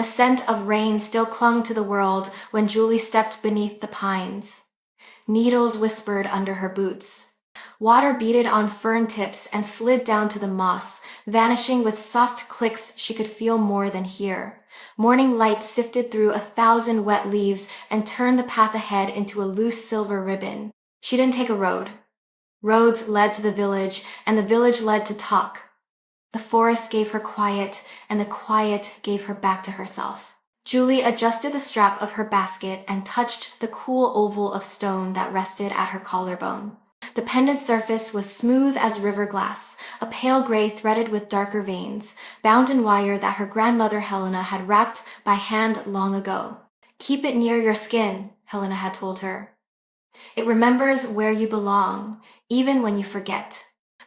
The scent of rain still clung to the world when Julie stepped beneath the pines. Needles whispered under her boots. Water beaded on fern tips and slid down to the moss, vanishing with soft clicks she could feel more than hear. Morning light sifted through 1,000 wet leaves and turned the path ahead into a loose silver ribbon. She didn't take a road. Roads led to the village, and the village led to talk. The forest gave her quiet, and the quiet gave her back to herself. Julie adjusted the strap of her basket and touched the cool oval of stone that rested at her collarbone. The pendant surface was smooth as river glass, a pale gray threaded with darker veins, bound in wire that her grandmother Helena had wrapped by hand long ago. "Keep it near your skin," Helena had told her. "It remembers where you belong, even when you forget."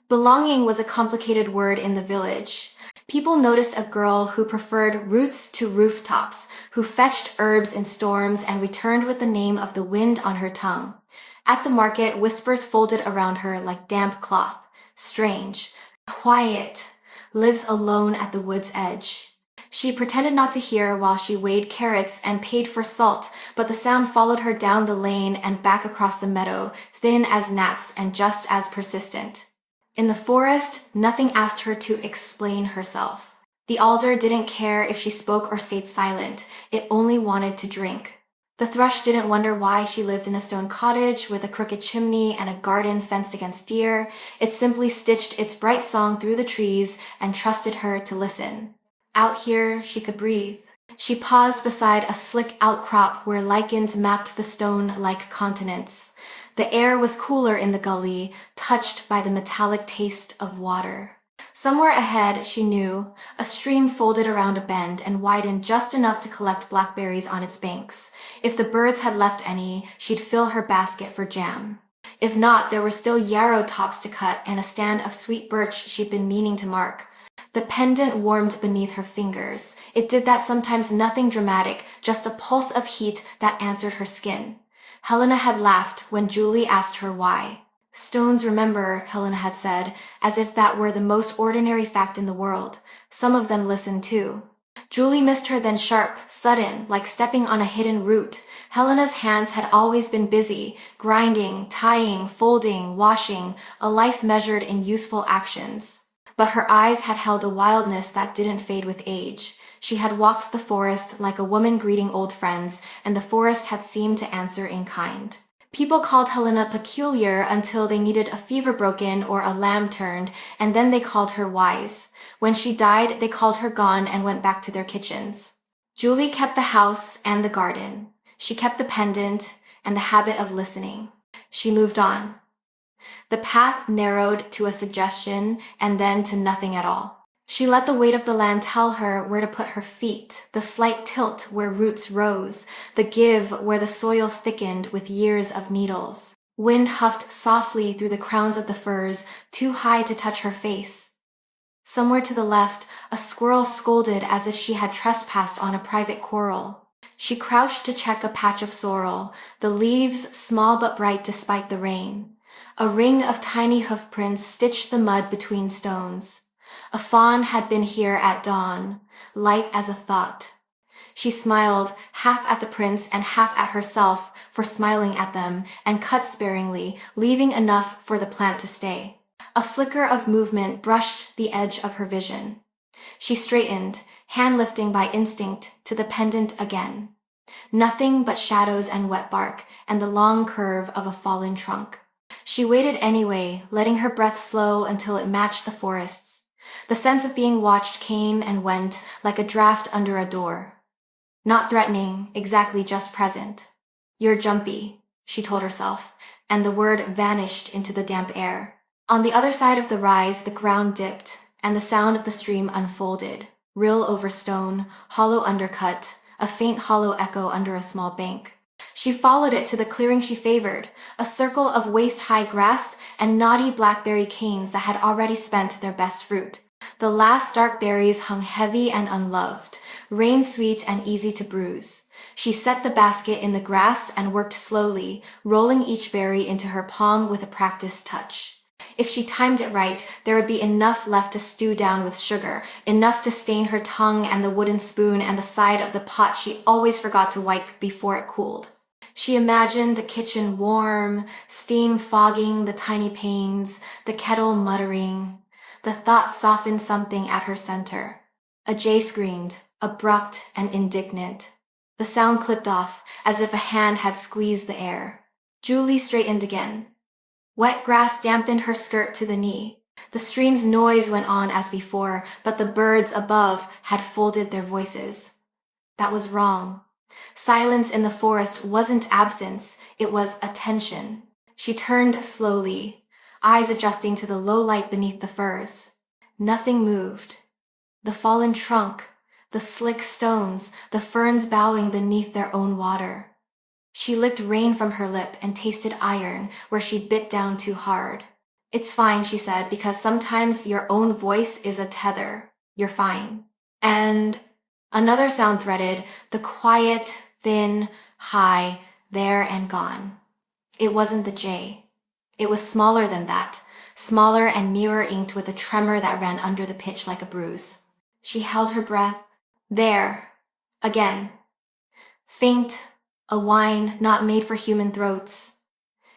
Belonging was a complicated word in the village. People noticed a girl who preferred roots to rooftops, who fetched herbs in storms and returned with the name of the wind on her tongue. At the market, whispers folded around her like damp cloth. Strange, quiet, lives alone at the wood's edge. She pretended not to hear while she weighed carrots and paid for salt, but the sound followed her down the lane and back across the meadow, thin as gnats and just as persistent. In the forest, nothing asked her to explain herself. The alder didn't care if she spoke or stayed silent. It only wanted to drink. The thrush didn't wonder why she lived in a stone cottage with a crooked chimney and a garden fenced against deer. It simply stitched its bright song through the trees and trusted her to listen. Out here, she could breathe. She paused beside a slick outcrop where lichens mapped the stone like continents. The air was cooler in the gully, touched by the metallic taste of water. Somewhere ahead, she knew, a stream folded around a bend and widened just enough to collect blackberries on its banks. If the birds had left any, she'd fill her basket for jam. If not, there were still yarrow tops to cut and a stand of sweet birch she'd been meaning to mark. The pendant warmed beneath her fingers. It did that sometimes nothing dramatic, just a pulse of heat that answered her skin. Helena had laughed when Julie asked her why. "Stones remember," Helena had said, as if that were the most ordinary fact in the world. Some of them listen too. Julie missed her then sharp, sudden, like stepping on a hidden root. Helena's hands had always been busy, grinding, tying, folding, washing, a life measured in useful actions. But her eyes had held a wildness that didn't fade with age. She had walked the forest like a woman greeting old friends, and the forest had seemed to answer in kind. People called Helena peculiar until they needed a fever broken or a lamb turned, and then they called her wise. When she died, they called her gone and went back to their kitchens. Julie kept the house and the garden. She kept the pendant and the habit of listening. She moved on. The path narrowed to a suggestion and then to nothing at all. She let the weight of the land tell her where to put her feet, the slight tilt where roots rose, the give where the soil thickened with years of needles. Wind huffed softly through the crowns of the firs, too high to touch her face. Somewhere to the left, a squirrel scolded as if she had trespassed on a private quarrel. She crouched to check a patch of sorrel, the leaves small but bright despite the rain. A ring of tiny hoofprints stitched the mud between stones. A fawn had been here at dawn, light as a thought. She smiled, half at the prints and half at herself for smiling at them, and cut sparingly, leaving enough for the plant to stay. A flicker of movement brushed the edge of her vision. She straightened, hand lifting by instinct to the pendant again. Nothing but shadows and wet bark, and the long curve of a fallen trunk. She waited anyway, letting her breath slow until it matched the forest's. The sense of being watched came and went like a draft under a door. Not threatening, exactly just present. "You're jumpy," she told herself, and the word vanished into the damp air. On the other side of the rise, the ground dipped, and the sound of the stream unfolded. Rill over stone, hollow undercut, a faint hollow echo under a small bank. She followed it to the clearing she favored, a circle of waist-high grass and knotty blackberry canes that had already spent their best fruit. The last dark berries hung heavy and unloved, rain-sweet and easy to bruise. She set the basket in the grass and worked slowly, rolling each berry into her palm with a practiced touch. If she timed it right, there would be enough left to stew down with sugar, enough to stain her tongue and the wooden spoon and the side of the pot she always forgot to wipe before it cooled. She imagined the kitchen warm, steam fogging the tiny panes, the kettle muttering. The thought softened something at her center. A jay screamed, abrupt and indignant. The sound clipped off, as if a hand had squeezed the air. Julie straightened again. Wet grass dampened her skirt to the knee. The stream's noise went on as before, but the birds above had folded their voices. That was wrong. Silence in the forest wasn't absence, it was attention. She turned slowly, eyes adjusting to the low light beneath the firs. Nothing moved. The fallen trunk, the slick stones, the ferns bowing beneath their own water. She licked rain from her lip and tasted iron where she'd bit down too hard. It's fine, she said, because sometimes your own voice is a tether. You're fine. And another sound threaded, the quiet, thin, high, there and gone. It wasn't the jay. It was smaller than that, smaller and nearer inked with a tremor that ran under the pitch like a bruise. She held her breath. There. Again. Faint, a whine not made for human throats.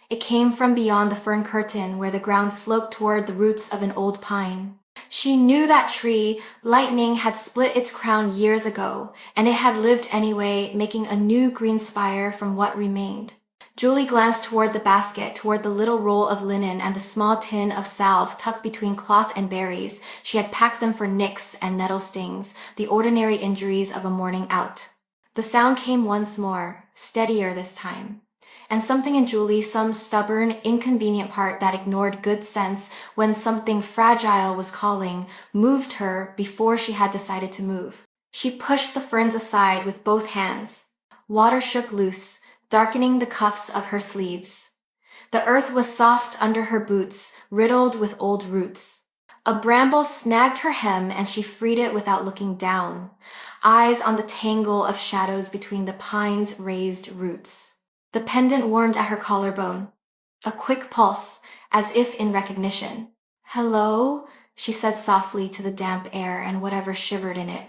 It came from beyond the fern curtain where the ground sloped toward the roots of an old pine. She knew that tree, lightning had split its crown years ago, and it had lived anyway, making a new green spire from what remained. Julie glanced toward the basket, toward the little roll of linen and the small tin of salve tucked between cloth and berries. She had packed them for nicks and nettle stings, the ordinary injuries of a morning out. The sound came once more, steadier this time. And something in Julie, some stubborn, inconvenient part that ignored good sense when something fragile was calling, moved her before she had decided to move. She pushed the ferns aside with both hands. Water shook loose, darkening the cuffs of her sleeves. The earth was soft under her boots, riddled with old roots. A bramble snagged her hem and she freed it without looking down, eyes on the tangle of shadows between the pine's raised roots. The pendant warmed at her collarbone. A quick pulse, as if in recognition. "Hello?" she said softly to the damp air and whatever shivered in it.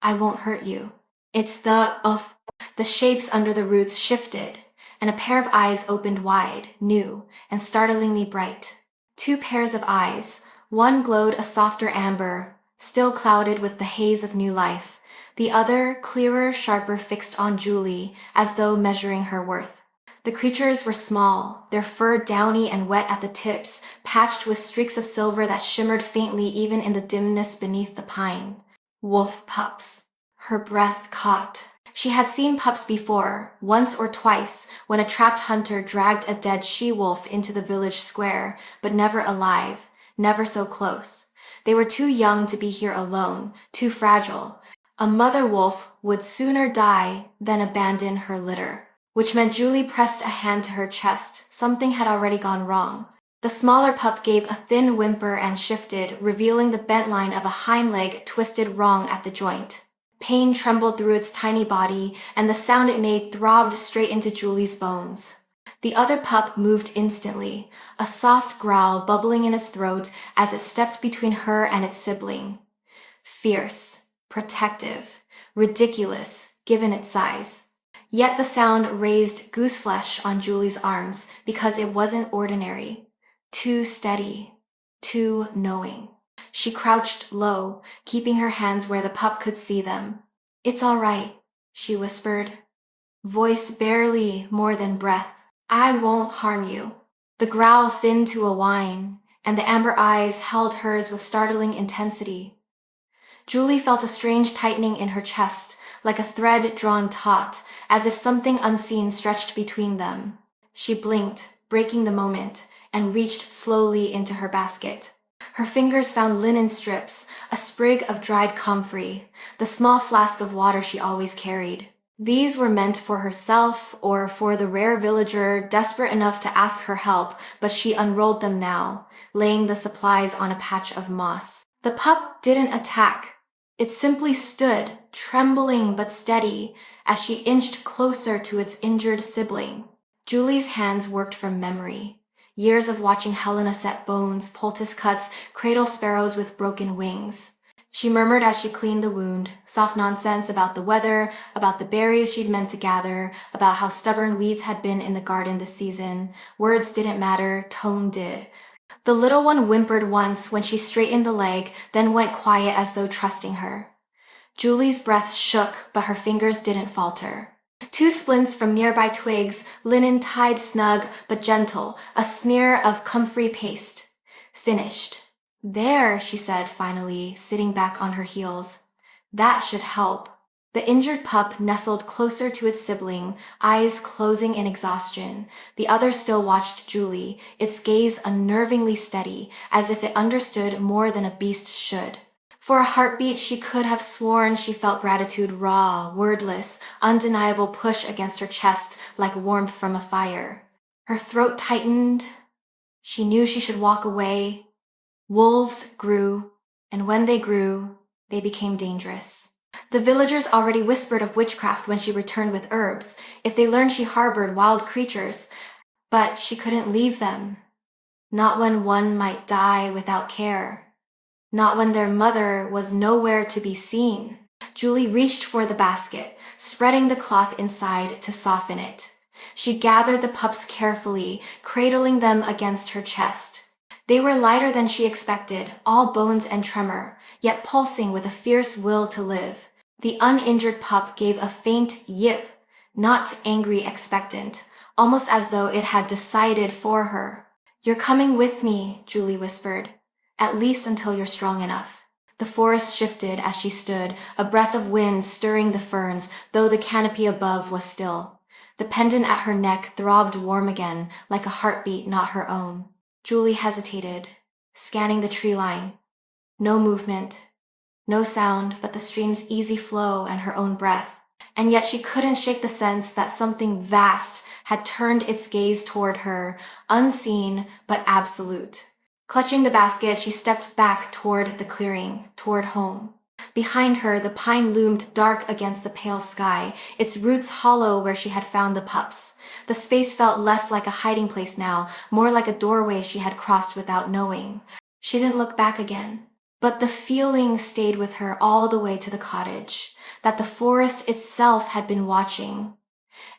"I won't hurt you." It's the shapes under the roots shifted, and a pair of eyes opened wide, new, and startlingly bright. Two pairs of eyes. One glowed a softer amber, still clouded with the haze of new life. The other, clearer, sharper, fixed on Julie, as though measuring her worth. The creatures were small, their fur downy and wet at the tips, patched with streaks of silver that shimmered faintly even in the dimness beneath the pine. Wolf pups. Her breath caught. She had seen pups before, once or twice, when a trapped hunter dragged a dead she-wolf into the village square, but never alive, never so close. They were too young to be here alone, too fragile. A mother wolf would sooner die than abandon her litter, which meant Julie pressed a hand to her chest. Something had already gone wrong. The smaller pup gave a thin whimper and shifted, revealing the bent line of a hind leg twisted wrong at the joint. Pain trembled through its tiny body, and the sound it made throbbed straight into Julie's bones. The other pup moved instantly, a soft growl bubbling in its throat as it stepped between her and its sibling. Fierce, protective, ridiculous, given its size. Yet the sound raised gooseflesh on Julie's arms because it wasn't ordinary. Too steady, too knowing. She crouched low, keeping her hands where the pup could see them. "It's all right," she whispered, voice barely more than breath. "I won't harm you." The growl thinned to a whine, and the amber eyes held hers with startling intensity. Julie felt a strange tightening in her chest, like a thread drawn taut, as if something unseen stretched between them. She blinked, breaking the moment, and reached slowly into her basket. Her fingers found linen strips, a sprig of dried comfrey, the small flask of water she always carried. These were meant for herself or for the rare villager desperate enough to ask her help, but she unrolled them now, laying the supplies on a patch of moss. The pup didn't attack. It simply stood, trembling but steady, as she inched closer to its injured sibling. Julie's hands worked from memory. Years of watching Helena set bones, poultice cuts, cradle sparrows with broken wings. She murmured as she cleaned the wound, soft nonsense about the weather, about the berries she'd meant to gather, about how stubborn weeds had been in the garden this season. Words didn't matter, tone did. The little one whimpered once when she straightened the leg, then went quiet as though trusting her. Julie's breath shook, but her fingers didn't falter. Two splints from nearby twigs, linen tied snug but gentle, a smear of comfrey paste. Finished. There, she said finally, sitting back on her heels. That should help. The injured pup nestled closer to its sibling, eyes closing in exhaustion. The other still watched Julie, its gaze unnervingly steady, as if it understood more than a beast should. For a heartbeat, she could have sworn she felt gratitude raw, wordless, undeniable push against her chest like warmth from a fire. Her throat tightened. She knew she should walk away. Wolves grew, and when they grew, they became dangerous. The villagers already whispered of witchcraft when she returned with herbs, if they learned she harbored wild creatures, but she couldn't leave them. Not when one might die without care. Not when their mother was nowhere to be seen. Julie reached for the basket, spreading the cloth inside to soften it. She gathered the pups carefully, cradling them against her chest. They were lighter than she expected, all bones and tremor, yet pulsing with a fierce will to live. The uninjured pup gave a faint yip, not angry expectant, almost as though it had decided for her. "You're coming with me," Julie whispered, "at least until you're strong enough." The forest shifted as she stood, a breath of wind stirring the ferns, though the canopy above was still. The pendant at her neck throbbed warm again, like a heartbeat not her own. Julie hesitated, scanning the tree line. No movement, no sound but the stream's easy flow and her own breath. And yet she couldn't shake the sense that something vast had turned its gaze toward her, unseen but absolute. Clutching the basket, she stepped back toward the clearing, toward home. Behind her, the pine loomed dark against the pale sky, its roots hollow where she had found the pups. The space felt less like a hiding place now, more like a doorway she had crossed without knowing. She didn't look back again. But the feeling stayed with her all the way to the cottage, that the forest itself had been watching,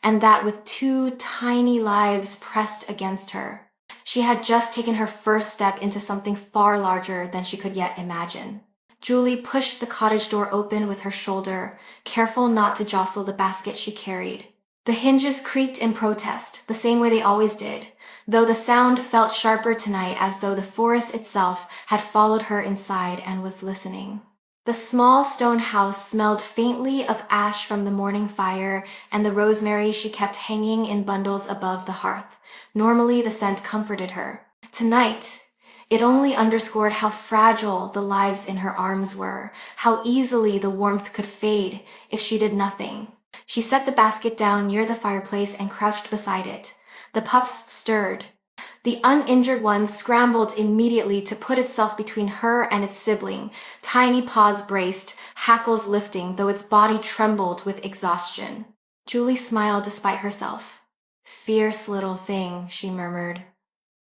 and that with two tiny lives pressed against her, she had just taken her first step into something far larger than she could yet imagine. Julie pushed the cottage door open with her shoulder, careful not to jostle the basket she carried. The hinges creaked in protest, the same way they always did, though the sound felt sharper tonight, as though the forest itself had followed her inside and was listening. The small stone house smelled faintly of ash from the morning fire and the rosemary she kept hanging in bundles above the hearth. Normally, the scent comforted her. Tonight, it only underscored how fragile the lives in her arms were, how easily the warmth could fade if she did nothing. She set the basket down near the fireplace and crouched beside it. The pups stirred. The uninjured one scrambled immediately to put itself between her and its sibling, tiny paws braced, hackles lifting, though its body trembled with exhaustion. Julie smiled despite herself. "Fierce little thing," she murmured.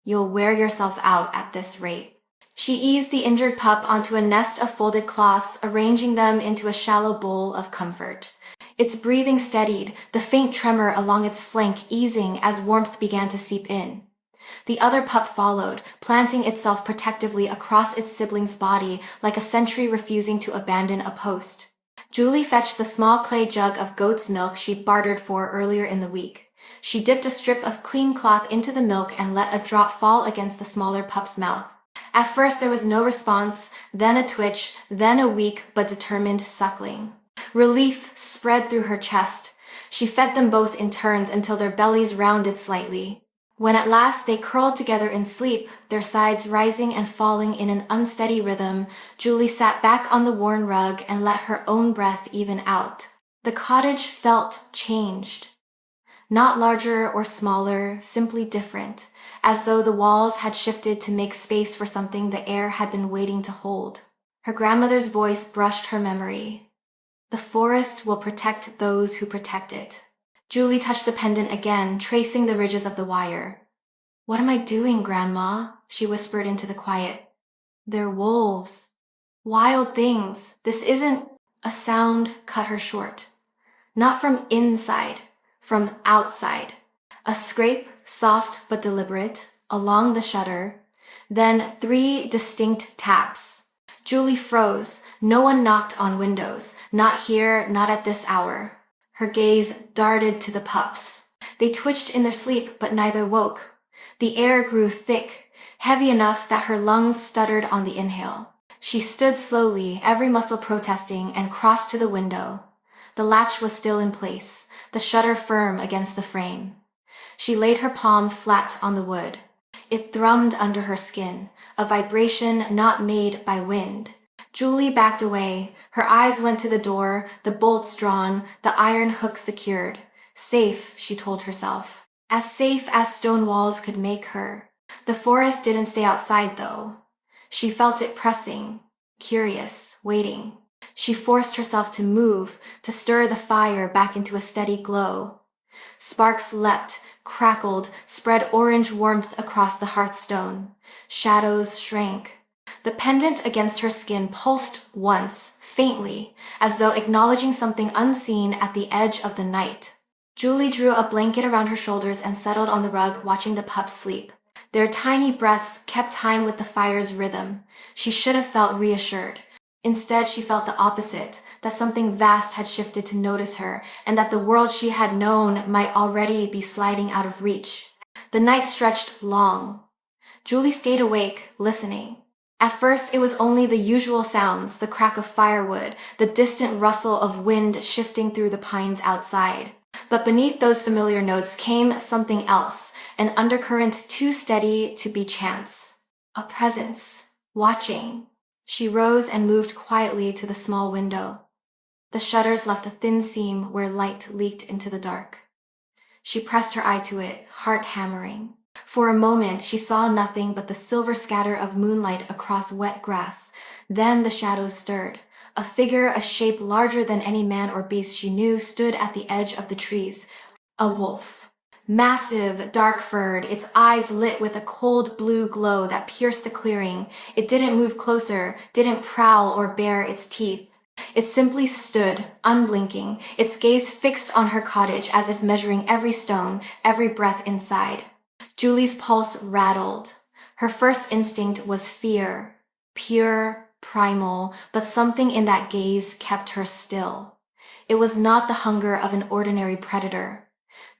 "You'll wear yourself out at this rate." She eased the injured pup onto a nest of folded cloths, arranging them into a shallow bowl of comfort. Its breathing steadied, the faint tremor along its flank easing as warmth began to seep in. The other pup followed, planting itself protectively across its sibling's body like a sentry refusing to abandon a post. Julie fetched the small clay jug of goat's milk she'd bartered for earlier in the week. She dipped a strip of clean cloth into the milk and let a drop fall against the smaller pup's mouth. At first there was no response, then a twitch, then a weak but determined suckling. Relief spread through her chest. She fed them both in turns until their bellies rounded slightly. When at last they curled together in sleep, their sides rising and falling in an unsteady rhythm, Julie sat back on the worn rug and let her own breath even out. The cottage felt changed. Not larger or smaller, simply different, as though the walls had shifted to make space for something the air had been waiting to hold. Her grandmother's voice brushed her memory. "The forest will protect those who protect it." Julie touched the pendant again, tracing the ridges of the wire. What am I doing, Grandma? She whispered into the quiet. They're wolves. Wild things. This isn't— A sound cut her short. Not from inside, from outside. A scrape, soft but deliberate, along the shutter. Then 3 distinct taps. Julie froze. No one knocked on windows. Not here, not at this hour. Her gaze darted to the pups. They twitched in their sleep, but neither woke. The air grew thick, heavy enough that her lungs stuttered on the inhale. She stood slowly, every muscle protesting, and crossed to the window. The latch was still in place, the shutter firm against the frame. She laid her palm flat on the wood. It thrummed under her skin, a vibration not made by wind. Julie backed away. Her eyes went to the door, the bolts drawn, the iron hook secured. Safe, she told herself. As safe as stone walls could make her. The forest didn't stay outside, though. She felt it pressing, curious, waiting. She forced herself to move, to stir the fire back into a steady glow. Sparks leapt, crackled, spread orange warmth across the hearthstone. Shadows shrank. The pendant against her skin pulsed once, faintly, as though acknowledging something unseen at the edge of the night. Julie drew a blanket around her shoulders and settled on the rug, watching the pups sleep. Their tiny breaths kept time with the fire's rhythm. She should have felt reassured. Instead, she felt the opposite, that something vast had shifted to notice her, and that the world she had known might already be sliding out of reach. The night stretched long. Julie stayed awake, listening. At first, it was only the usual sounds, the crack of firewood, the distant rustle of wind shifting through the pines outside. But beneath those familiar notes came something else, an undercurrent too steady to be chance. A presence, watching. She rose and moved quietly to the small window. The shutters left a thin seam where light leaked into the dark. She pressed her eye to it, heart hammering. For a moment, she saw nothing but the silver scatter of moonlight across wet grass. Then the shadows stirred. A figure, a shape larger than any man or beast she knew, stood at the edge of the trees. A wolf. Massive, dark-furred, its eyes lit with a cold blue glow that pierced the clearing. It didn't move closer, didn't prowl or bare its teeth. It simply stood, unblinking, its gaze fixed on her cottage as if measuring every stone, every breath inside. Julie's pulse rattled. Her first instinct was fear, pure, primal, but something in that gaze kept her still. It was not the hunger of an ordinary predator.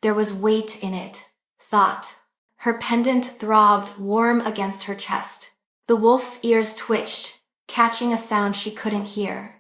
There was weight in it, thought. Her pendant throbbed warm against her chest. The wolf's ears twitched, catching a sound she couldn't hear.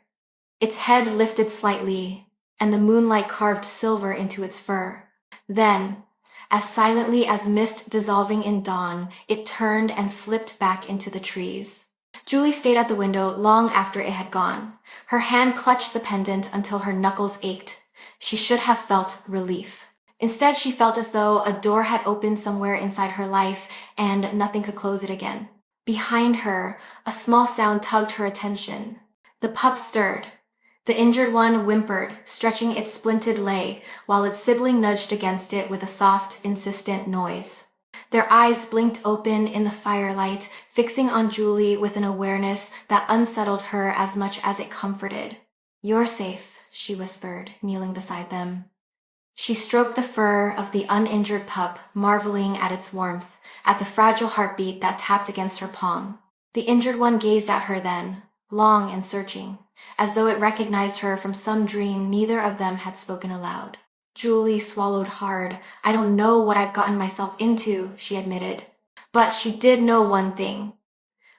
Its head lifted slightly, and the moonlight carved silver into its fur. Then, as silently as mist dissolving in dawn, it turned and slipped back into the trees. Julie stayed at the window long after it had gone. Her hand clutched the pendant until her knuckles ached. She should have felt relief. Instead, she felt as though a door had opened somewhere inside her life and nothing could close it again. Behind her, a small sound tugged her attention. The pup stirred. The injured one whimpered, stretching its splinted leg, while its sibling nudged against it with a soft, insistent noise. Their eyes blinked open in the firelight, fixing on Julie with an awareness that unsettled her as much as it comforted. "You're safe," she whispered, kneeling beside them. She stroked the fur of the uninjured pup, marveling at its warmth, at the fragile heartbeat that tapped against her palm. The injured one gazed at her then, long and searching, as though it recognized her from some dream neither of them had spoken aloud. Julie swallowed hard. "I don't know what I've gotten myself into," she admitted. But she did know one thing.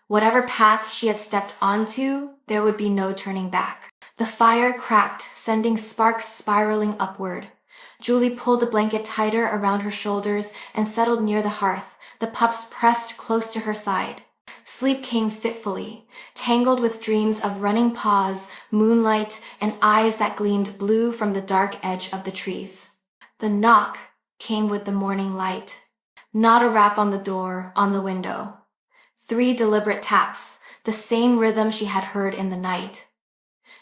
Whatever path she had stepped onto, there would be no turning back. The fire cracked, sending sparks spiraling upward. Julie pulled the blanket tighter around her shoulders and settled near the hearth, the pups pressed close to her side. Sleep came fitfully, tangled with dreams of running paws, moonlight, and eyes that gleamed blue from the dark edge of the trees. The knock came with the morning light. Not a rap on the door, on the window. 3 deliberate taps, the same rhythm she had heard in the night.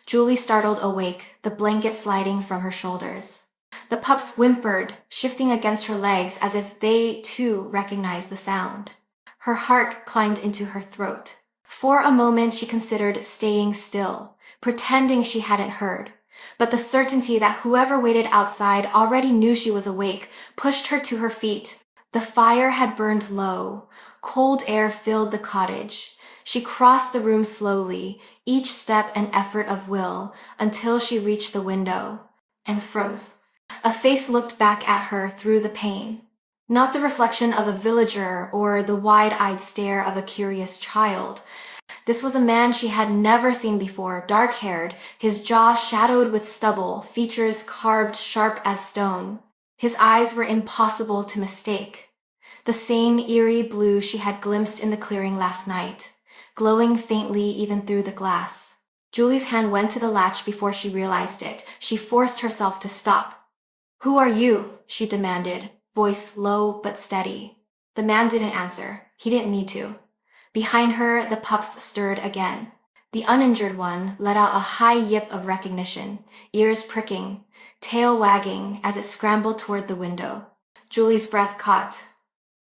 Julie startled awake, the blanket sliding from her shoulders. The pups whimpered, shifting against her legs as if they, too, recognized the sound. Her heart climbed into her throat. For a moment she considered staying still, pretending she hadn't heard. But the certainty that whoever waited outside already knew she was awake pushed her to her feet. The fire had burned low. Cold air filled the cottage. She crossed the room slowly, each step an effort of will, until she reached the window and froze. A face looked back at her through the pane. Not the reflection of a villager or the wide-eyed stare of a curious child. This was a man she had never seen before, dark-haired, his jaw shadowed with stubble, features carved sharp as stone. His eyes were impossible to mistake. The same eerie blue she had glimpsed in the clearing last night, glowing faintly even through the glass. Julie's hand went to the latch before she realized it. She forced herself to stop. "Who are you?" she demanded, voice low but steady. The man didn't answer. He didn't need to. Behind her, the pups stirred again. The uninjured one let out a high yip of recognition, ears pricking, tail wagging as it scrambled toward the window. Julie's breath caught.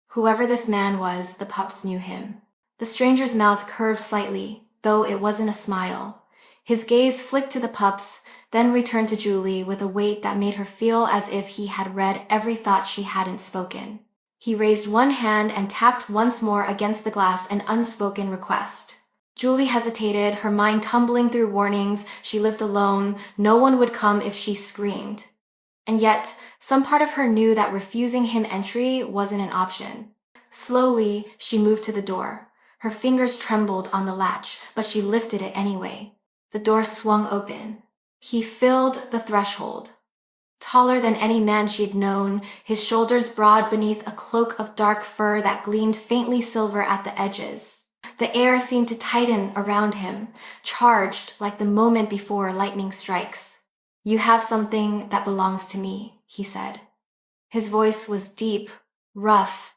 Whoever this man was, the pups knew him. The stranger's mouth curved slightly, though it wasn't a smile. His gaze flicked to the pups, then returned to Julie with a weight that made her feel as if he had read every thought she hadn't spoken. He raised one hand and tapped once more against the glass, an unspoken request. Julie hesitated, her mind tumbling through warnings. She lived alone. No one would come if she screamed. And yet, some part of her knew that refusing him entry wasn't an option. Slowly, she moved to the door. Her fingers trembled on the latch, but she lifted it anyway. The door swung open. He filled the threshold. Taller than any man she'd known, his shoulders broad beneath a cloak of dark fur that gleamed faintly silver at the edges. The air seemed to tighten around him, charged like the moment before lightning strikes. "You have something that belongs to me," he said. His voice was deep, rough,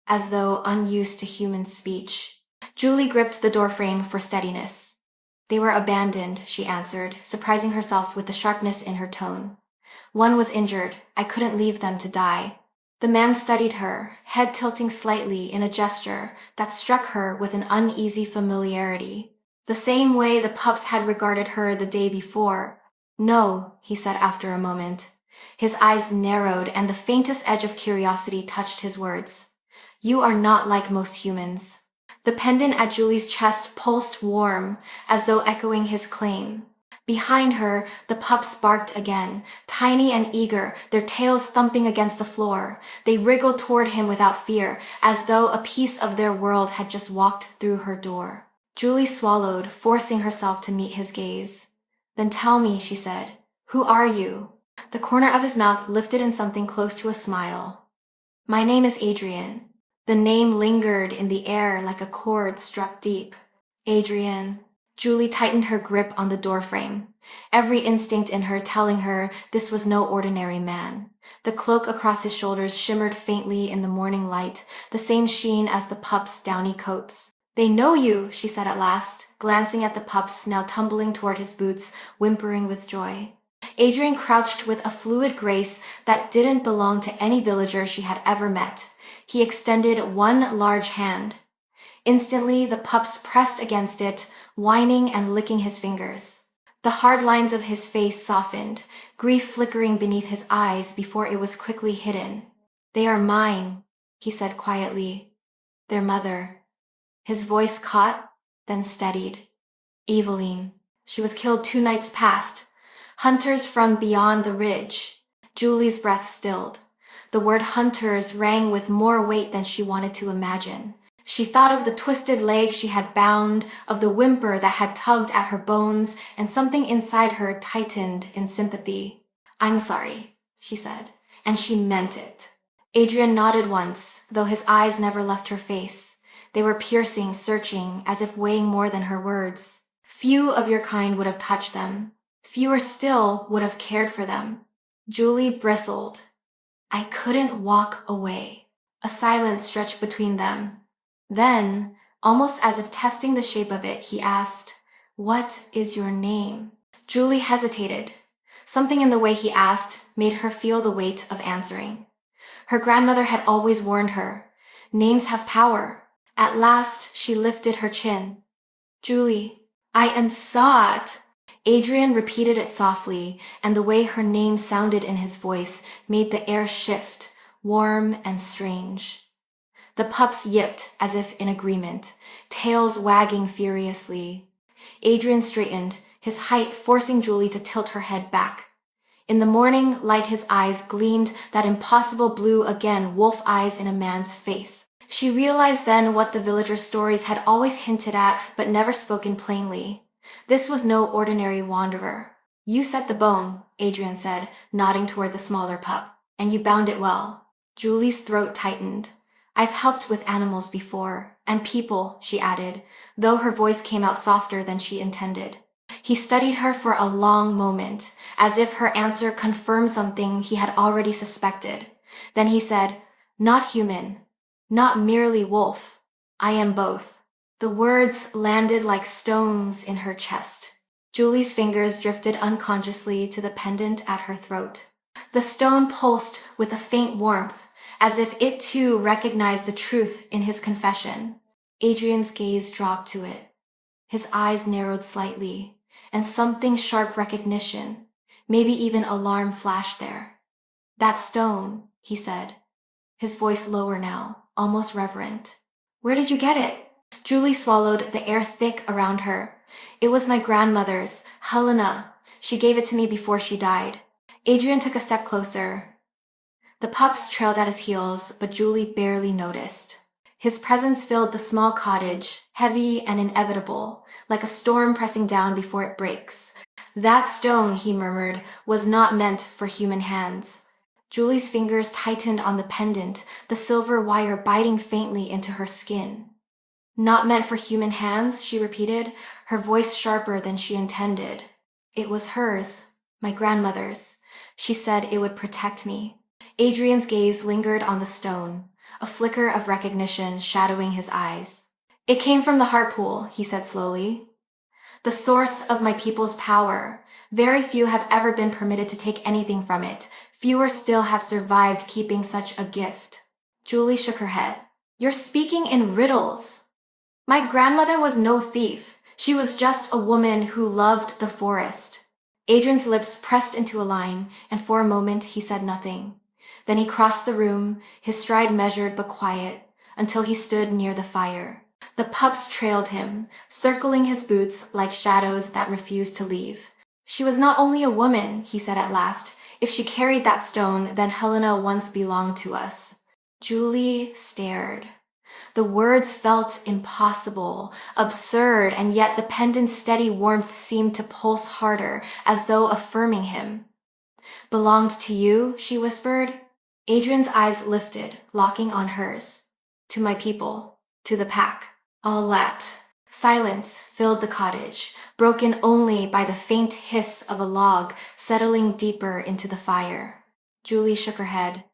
as though unused to human speech. Julie gripped the doorframe for steadiness. "They were abandoned," she answered, surprising herself with the sharpness in her tone. "One was injured. I couldn't leave them to die." The man studied her, head tilting slightly in a gesture that struck her with an uneasy familiarity. The same way the pups had regarded her the day before. "No," he said after a moment. His eyes narrowed and the faintest edge of curiosity touched his words. "You are not like most humans." The pendant at Julie's chest pulsed warm, as though echoing his claim. Behind her, the pups barked again, tiny and eager, their tails thumping against the floor. They wriggled toward him without fear, as though a piece of their world had just walked through her door. Julie swallowed, forcing herself to meet his gaze. "Then tell me," she said, "who are you?" The corner of his mouth lifted in something close to a smile. "My name is Adrian." The name lingered in the air like a chord struck deep. Adrian. Julie tightened her grip on the doorframe, every instinct in her telling her this was no ordinary man. The cloak across his shoulders shimmered faintly in the morning light, the same sheen as the pups' downy coats. "They know you," she said at last, glancing at the pups now tumbling toward his boots, whimpering with joy. Adrian crouched with a fluid grace that didn't belong to any villager she had ever met. He extended one large hand. Instantly, the pups pressed against it, whining and licking his fingers. The hard lines of his face softened, grief flickering beneath his eyes before it was quickly hidden. "They are mine," he said quietly. "Their mother." His voice caught, then steadied. "Eveline. She was killed 2 nights past. Hunters from beyond the ridge." Julie's breath stilled. The word hunters rang with more weight than she wanted to imagine. She thought of the twisted leg she had bound, of the whimper that had tugged at her bones, and something inside her tightened in sympathy. "I'm sorry," she said, and she meant it. Adrian nodded once, though his eyes never left her face. They were piercing, searching, as if weighing more than her words. "Few of your kind would have touched them. Fewer still would have cared for them." Julie bristled. "I couldn't walk away." A silence stretched between them. Then, almost as if testing the shape of it, he asked, "What is your name?" Julie hesitated. Something in the way he asked, made her feel the weight of answering. Her grandmother had always warned her, names have power. At last, she lifted her chin. Julie, I saw it. Adrian repeated it softly, and the way her name sounded in his voice made the air shift, warm and strange. The pups yipped as if in agreement, tails wagging furiously. Adrian straightened, his height forcing Julie to tilt her head back. In the morning light his eyes gleamed that impossible blue again, wolf eyes in a man's face. She realized then what the villagers' stories had always hinted at but never spoken plainly. This was no ordinary wanderer. You set the bone, Adrian said, nodding toward the smaller pup, and you bound it well. Julie's throat tightened. I've helped with animals before, and people, she added, though her voice came out softer than she intended. He studied her for a long moment, as if her answer confirmed something he had already suspected. Then he said, not human, not merely wolf. I am both. The words landed like stones in her chest. Julie's fingers drifted unconsciously to the pendant at her throat. The stone pulsed with a faint warmth, as if it too recognized the truth in his confession. Adrian's gaze dropped to it. His eyes narrowed slightly, and something sharp recognition, maybe even alarm flashed there. That stone, he said, his voice lower now, almost reverent. Where did you get it? Julie swallowed, the air thick around her. It was my grandmother's, Helena. She gave it to me before she died. Adrian took a step closer. The pups trailed at his heels, but Julie barely noticed. His presence filled the small cottage, heavy and inevitable, like a storm pressing down before it breaks. That stone, he murmured, was not meant for human hands. Julie's fingers tightened on the pendant, the silver wire biting faintly into her skin. Not meant for human hands, she repeated, her voice sharper than she intended. It was hers, my grandmother's. She said it would protect me. Adrian's gaze lingered on the stone, a flicker of recognition shadowing his eyes. It came from the heart pool, he said slowly. The source of my people's power. Very few have ever been permitted to take anything from it. Fewer still have survived keeping such a gift. Julie shook her head. You're speaking in riddles. My grandmother was no thief. She was just a woman who loved the forest. Adrian's lips pressed into a line, and for a moment he said nothing. Then he crossed the room, his stride measured but quiet, until he stood near the fire. The pups trailed him, circling his boots like shadows that refused to leave. She was not only a woman, he said at last. If she carried that stone, then Helena once belonged to us. Julie stared. The words felt impossible, absurd, and yet the pendant's steady warmth seemed to pulse harder, as though affirming him. Belonged to you, she whispered. Adrian's eyes lifted, locking on hers. To my people, to the pack. All that. Silence filled the cottage, broken only by the faint hiss of a log settling deeper into the fire. Julie shook her head.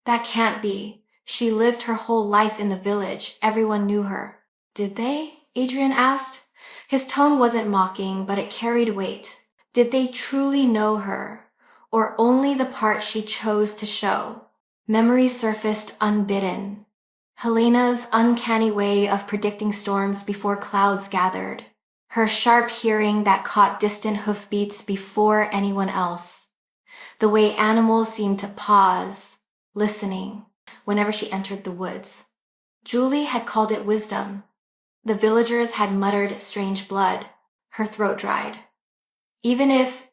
That can't be. She lived her whole life in the village. Everyone knew her. Did they? Adrian asked. His tone wasn't mocking, but it carried weight. Did they truly know her? Or only the part she chose to show? Memories surfaced unbidden. Helena's uncanny way of predicting storms before clouds gathered. Her sharp hearing that caught distant hoofbeats before anyone else. The way animals seemed to pause, listening, whenever she entered the woods. Julie had called it wisdom. The villagers had muttered strange blood. Her throat dried. Even if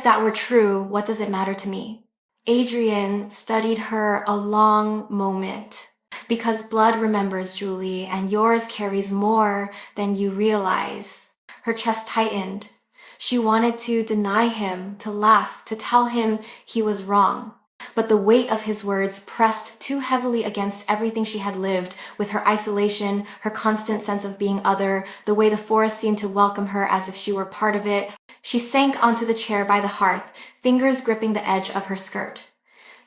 that were true, what does it matter to me? Adrian studied her a long moment. Because blood remembers, Julie, and yours carries more than you realize. Her chest tightened. She wanted to deny him, to laugh, to tell him he was wrong. But the weight of his words pressed too heavily against everything she had lived, with her isolation, her constant sense of being other, the way the forest seemed to welcome her as if she were part of it. She sank onto the chair by the hearth, fingers gripping the edge of her skirt.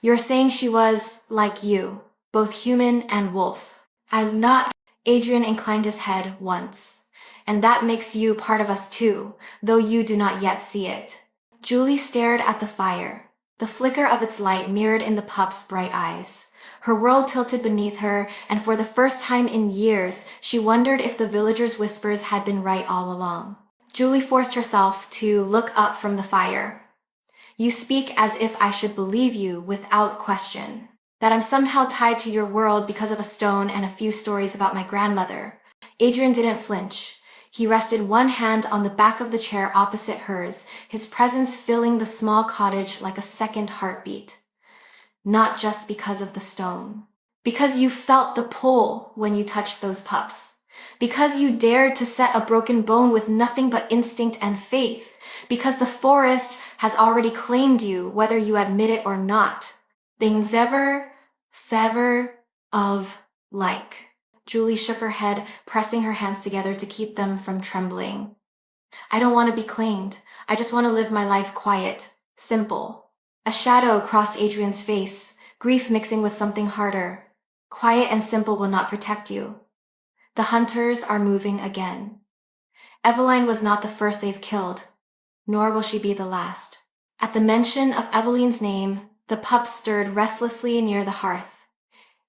You're saying she was like you, both human and wolf. I'm not. Adrian inclined his head once. And that makes you part of us too, though you do not yet see it. Julie stared at the fire. The flicker of its light mirrored in the pup's bright eyes. Her world tilted beneath her, and for the first time in years, she wondered if the villagers' whispers had been right all along. Julie forced herself to look up from the fire. You speak as if I should believe you without question. That I'm somehow tied to your world because of a stone and a few stories about my grandmother. Adrian didn't flinch. He rested one hand on the back of the chair opposite hers, his presence filling the small cottage like a second heartbeat. Not just because of the stone. Because you felt the pull when you touched those pups. Because you dared to set a broken bone with nothing but instinct and faith. Because the forest has already claimed you, whether you admit it or not. Things ever, sever, of, like. Julie shook her head, pressing her hands together to keep them from trembling. I don't want to be claimed. I just want to live my life quiet, simple. A shadow crossed Adrian's face, grief mixing with something harder. Quiet and simple will not protect you. The hunters are moving again. Eveline was not the first they've killed, nor will she be the last. At the mention of Eveline's name, the pups stirred restlessly near the hearth.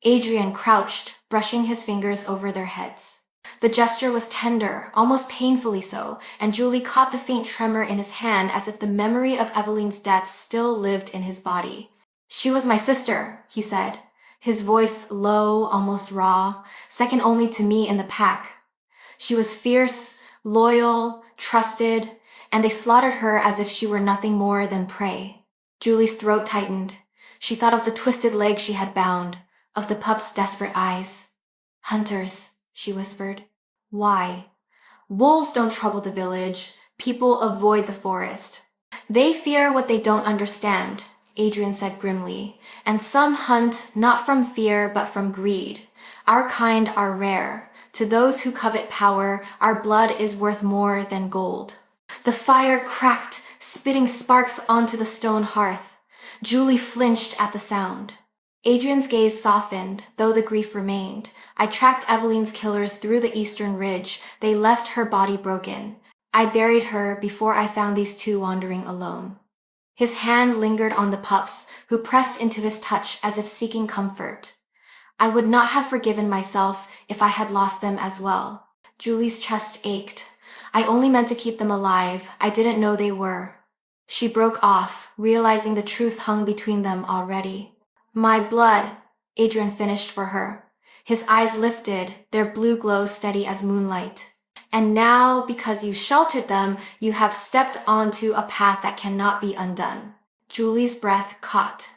Adrian crouched, brushing his fingers over their heads. The gesture was tender, almost painfully so, and Julie caught the faint tremor in his hand as if the memory of Eveline's death still lived in his body. She was my sister, he said, his voice low, almost raw, second only to me in the pack. She was fierce, loyal, trusted, and they slaughtered her as if she were nothing more than prey. Julie's throat tightened. She thought of the twisted legs she had bound, of the pup's desperate eyes. Hunters, she whispered. Why? Wolves don't trouble the village. People avoid the forest. They fear what they don't understand, Adrian said grimly, and some hunt not from fear but from greed. Our kind are rare. To those who covet power, our blood is worth more than gold. The fire cracked, spitting sparks onto the stone hearth. Julie flinched at the sound. Adrian's gaze softened, though the grief remained. I tracked Eveline's killers through the eastern ridge. They left her body broken. I buried her before I found these two wandering alone. His hand lingered on the pups, who pressed into his touch as if seeking comfort. I would not have forgiven myself if I had lost them as well. Julie's chest ached. I only meant to keep them alive. I didn't know they were. She broke off, realizing the truth hung between them already. My blood, Adrian finished for her. His eyes lifted, their blue glow steady as moonlight. And now, because you sheltered them, you have stepped onto a path that cannot be undone. Julie's breath caught.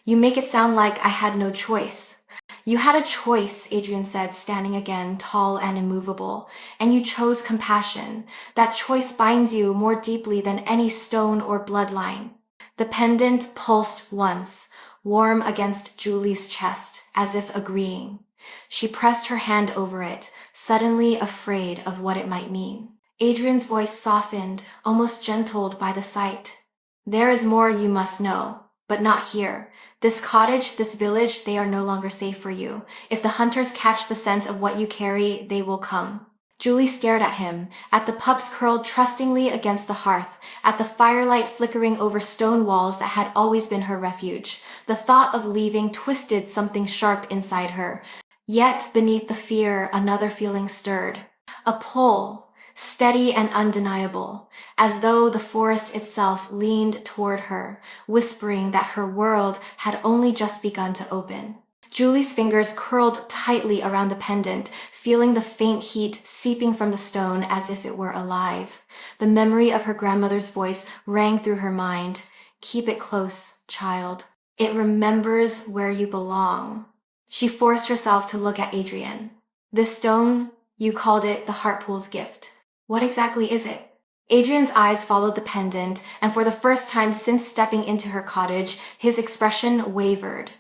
You make it sound like I had no choice. You had a choice, Adrian said, standing again, tall and immovable, and you chose compassion. That choice binds you more deeply than any stone or bloodline. The pendant pulsed once, warm against Julie's chest, as if agreeing. She pressed her hand over it, suddenly afraid of what it might mean. Adrian's voice softened, almost gentled by the sight. There is more you must know, but not here. This cottage, this village, they are no longer safe for you. If the hunters catch the scent of what you carry, they will come. Julie stared at him, at the pups curled trustingly against the hearth, at the firelight flickering over stone walls that had always been her refuge. The thought of leaving twisted something sharp inside her. Yet beneath the fear, another feeling stirred. A pull, steady and undeniable, as though the forest itself leaned toward her, whispering that her world had only just begun to open. Julie's fingers curled tightly around the pendant, feeling the faint heat seeping from the stone as if it were alive. The memory of her grandmother's voice rang through her mind. Keep it close, child. It remembers where you belong. She forced herself to look at Adrian. This stone, you called it the Heartpool's gift. What exactly is it? Adrian's eyes followed the pendant, and for the first time since stepping into her cottage, his expression wavered.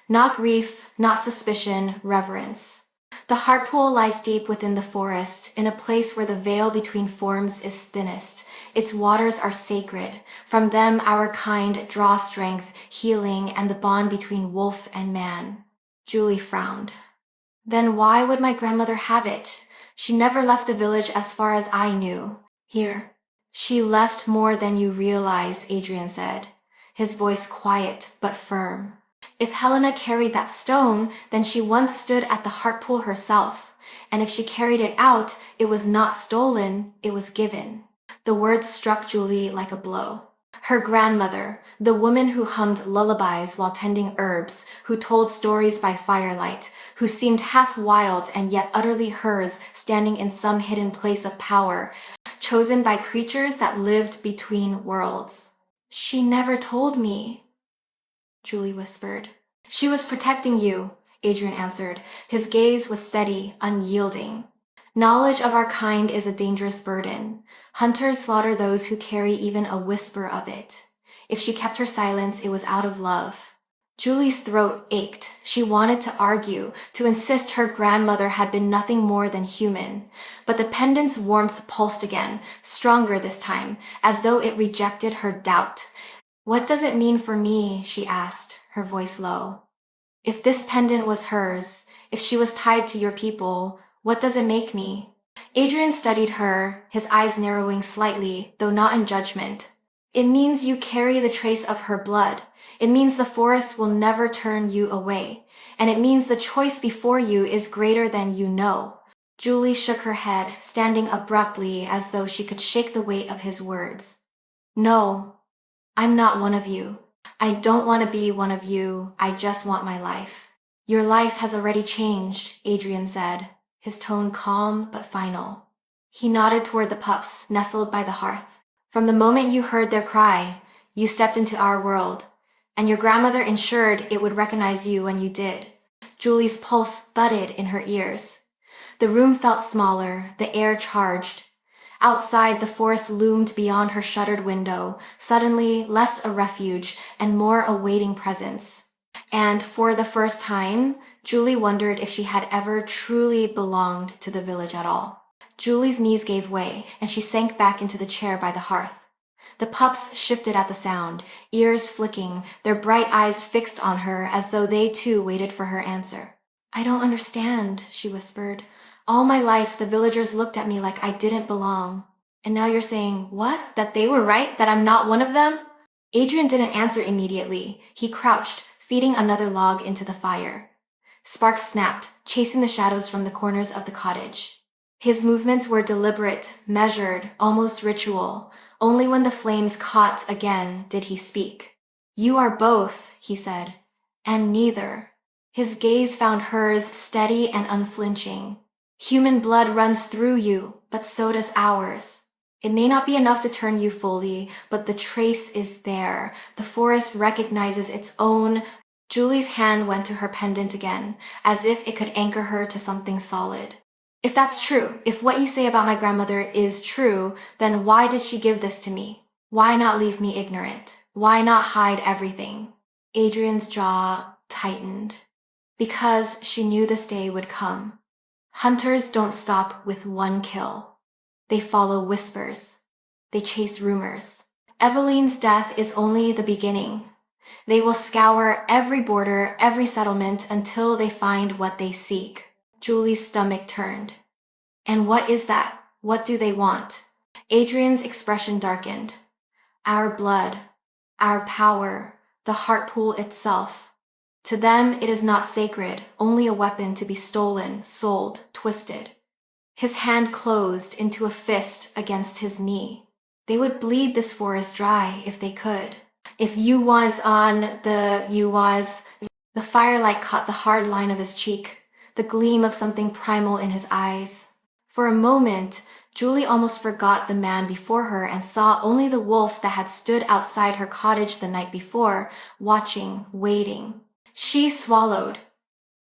Not grief, not suspicion, reverence. The Heartpool lies deep within the forest, in a place where the veil between forms is thinnest. Its waters are sacred. From them our kind draw strength, healing, and the bond between wolf and man. Julie frowned. Then why would my grandmother have it? She never left the village as far as I knew. Here. She left more than you realize, Adrian said. his voice quiet but firm. If Helena carried that stone, then she once stood at the heart pool herself. And if she carried it out, it was not stolen, it was given. The words struck Julie like a blow. Her grandmother, the woman who hummed lullabies while tending herbs, who told stories by firelight, who seemed half wild and yet utterly hers, standing in some hidden place of power, chosen by creatures that lived between worlds. She never told me, Julie whispered. She was protecting you, Adrian answered. His gaze was steady, unyielding. Knowledge of our kind is a dangerous burden. Hunters slaughter those who carry even a whisper of it. If she kept her silence, it was out of love. Julie's throat ached. She wanted to argue, to insist her grandmother had been nothing more than human. But the pendant's warmth pulsed again, stronger this time, as though it rejected her doubt. What does it mean for me? She asked, her voice low. If this pendant was hers, if she was tied to your people, what does it make me? Adrian studied her, his eyes narrowing slightly, though not in judgment. It means you carry the trace of her blood. It means the forest will never turn you away. And it means the choice before you is greater than you know. Julie shook her head, standing abruptly as though she could shake the weight of his words. No, I'm not one of you. I don't want to be one of you. I just want my life. Your life has already changed, Adrian said, his tone calm but final. He nodded toward the pups, nestled by the hearth. From the moment you heard their cry, you stepped into our world, and your grandmother ensured it would recognize you when you did. Julie's pulse thudded in her ears. The room felt smaller, the air charged. Outside, the forest loomed beyond her shuttered window, suddenly less a refuge and more a waiting presence. And for the first time, Julie wondered if she had ever truly belonged to the village at all. Julie's knees gave way, and she sank back into the chair by the hearth. The pups shifted at the sound, ears flicking, their bright eyes fixed on her as though they too waited for her answer. I don't understand, she whispered. All my life, the villagers looked at me like I didn't belong. And now you're saying, what? That they were right? That I'm not one of them? Adrian didn't answer immediately. He crouched, feeding another log into the fire. Sparks snapped, chasing the shadows from the corners of the cottage. His movements were deliberate, measured, almost ritual. Only when the flames caught again did he speak. You are both, he said, and neither. His gaze found hers steady and unflinching. Human blood runs through you, but so does ours. It may not be enough to turn you fully, but the trace is there. The forest recognizes its own. Julie's hand went to her pendant again, as if it could anchor her to something solid. If that's true, if what you say about my grandmother is true, then why did she give this to me? Why not leave me ignorant? Why not hide everything? Adrian's jaw tightened. Because she knew this day would come. Hunters don't stop with one kill. They follow whispers. They chase rumors. Eveline's death is only the beginning. They will scour every border, every settlement until they find what they seek. Julie's stomach turned. And what is that? What do they want? Adrian's expression darkened. Our blood, our power, the heart pool itself. To them, it is not sacred, only a weapon to be stolen, sold, twisted. His hand closed into a fist against his knee. They would bleed this forest dry if they could. If you was on the firelight caught the hard line of his cheek, the gleam of something primal in his eyes. For a moment, Julie almost forgot the man before her and saw only the wolf that had stood outside her cottage the night before, watching, waiting. She swallowed.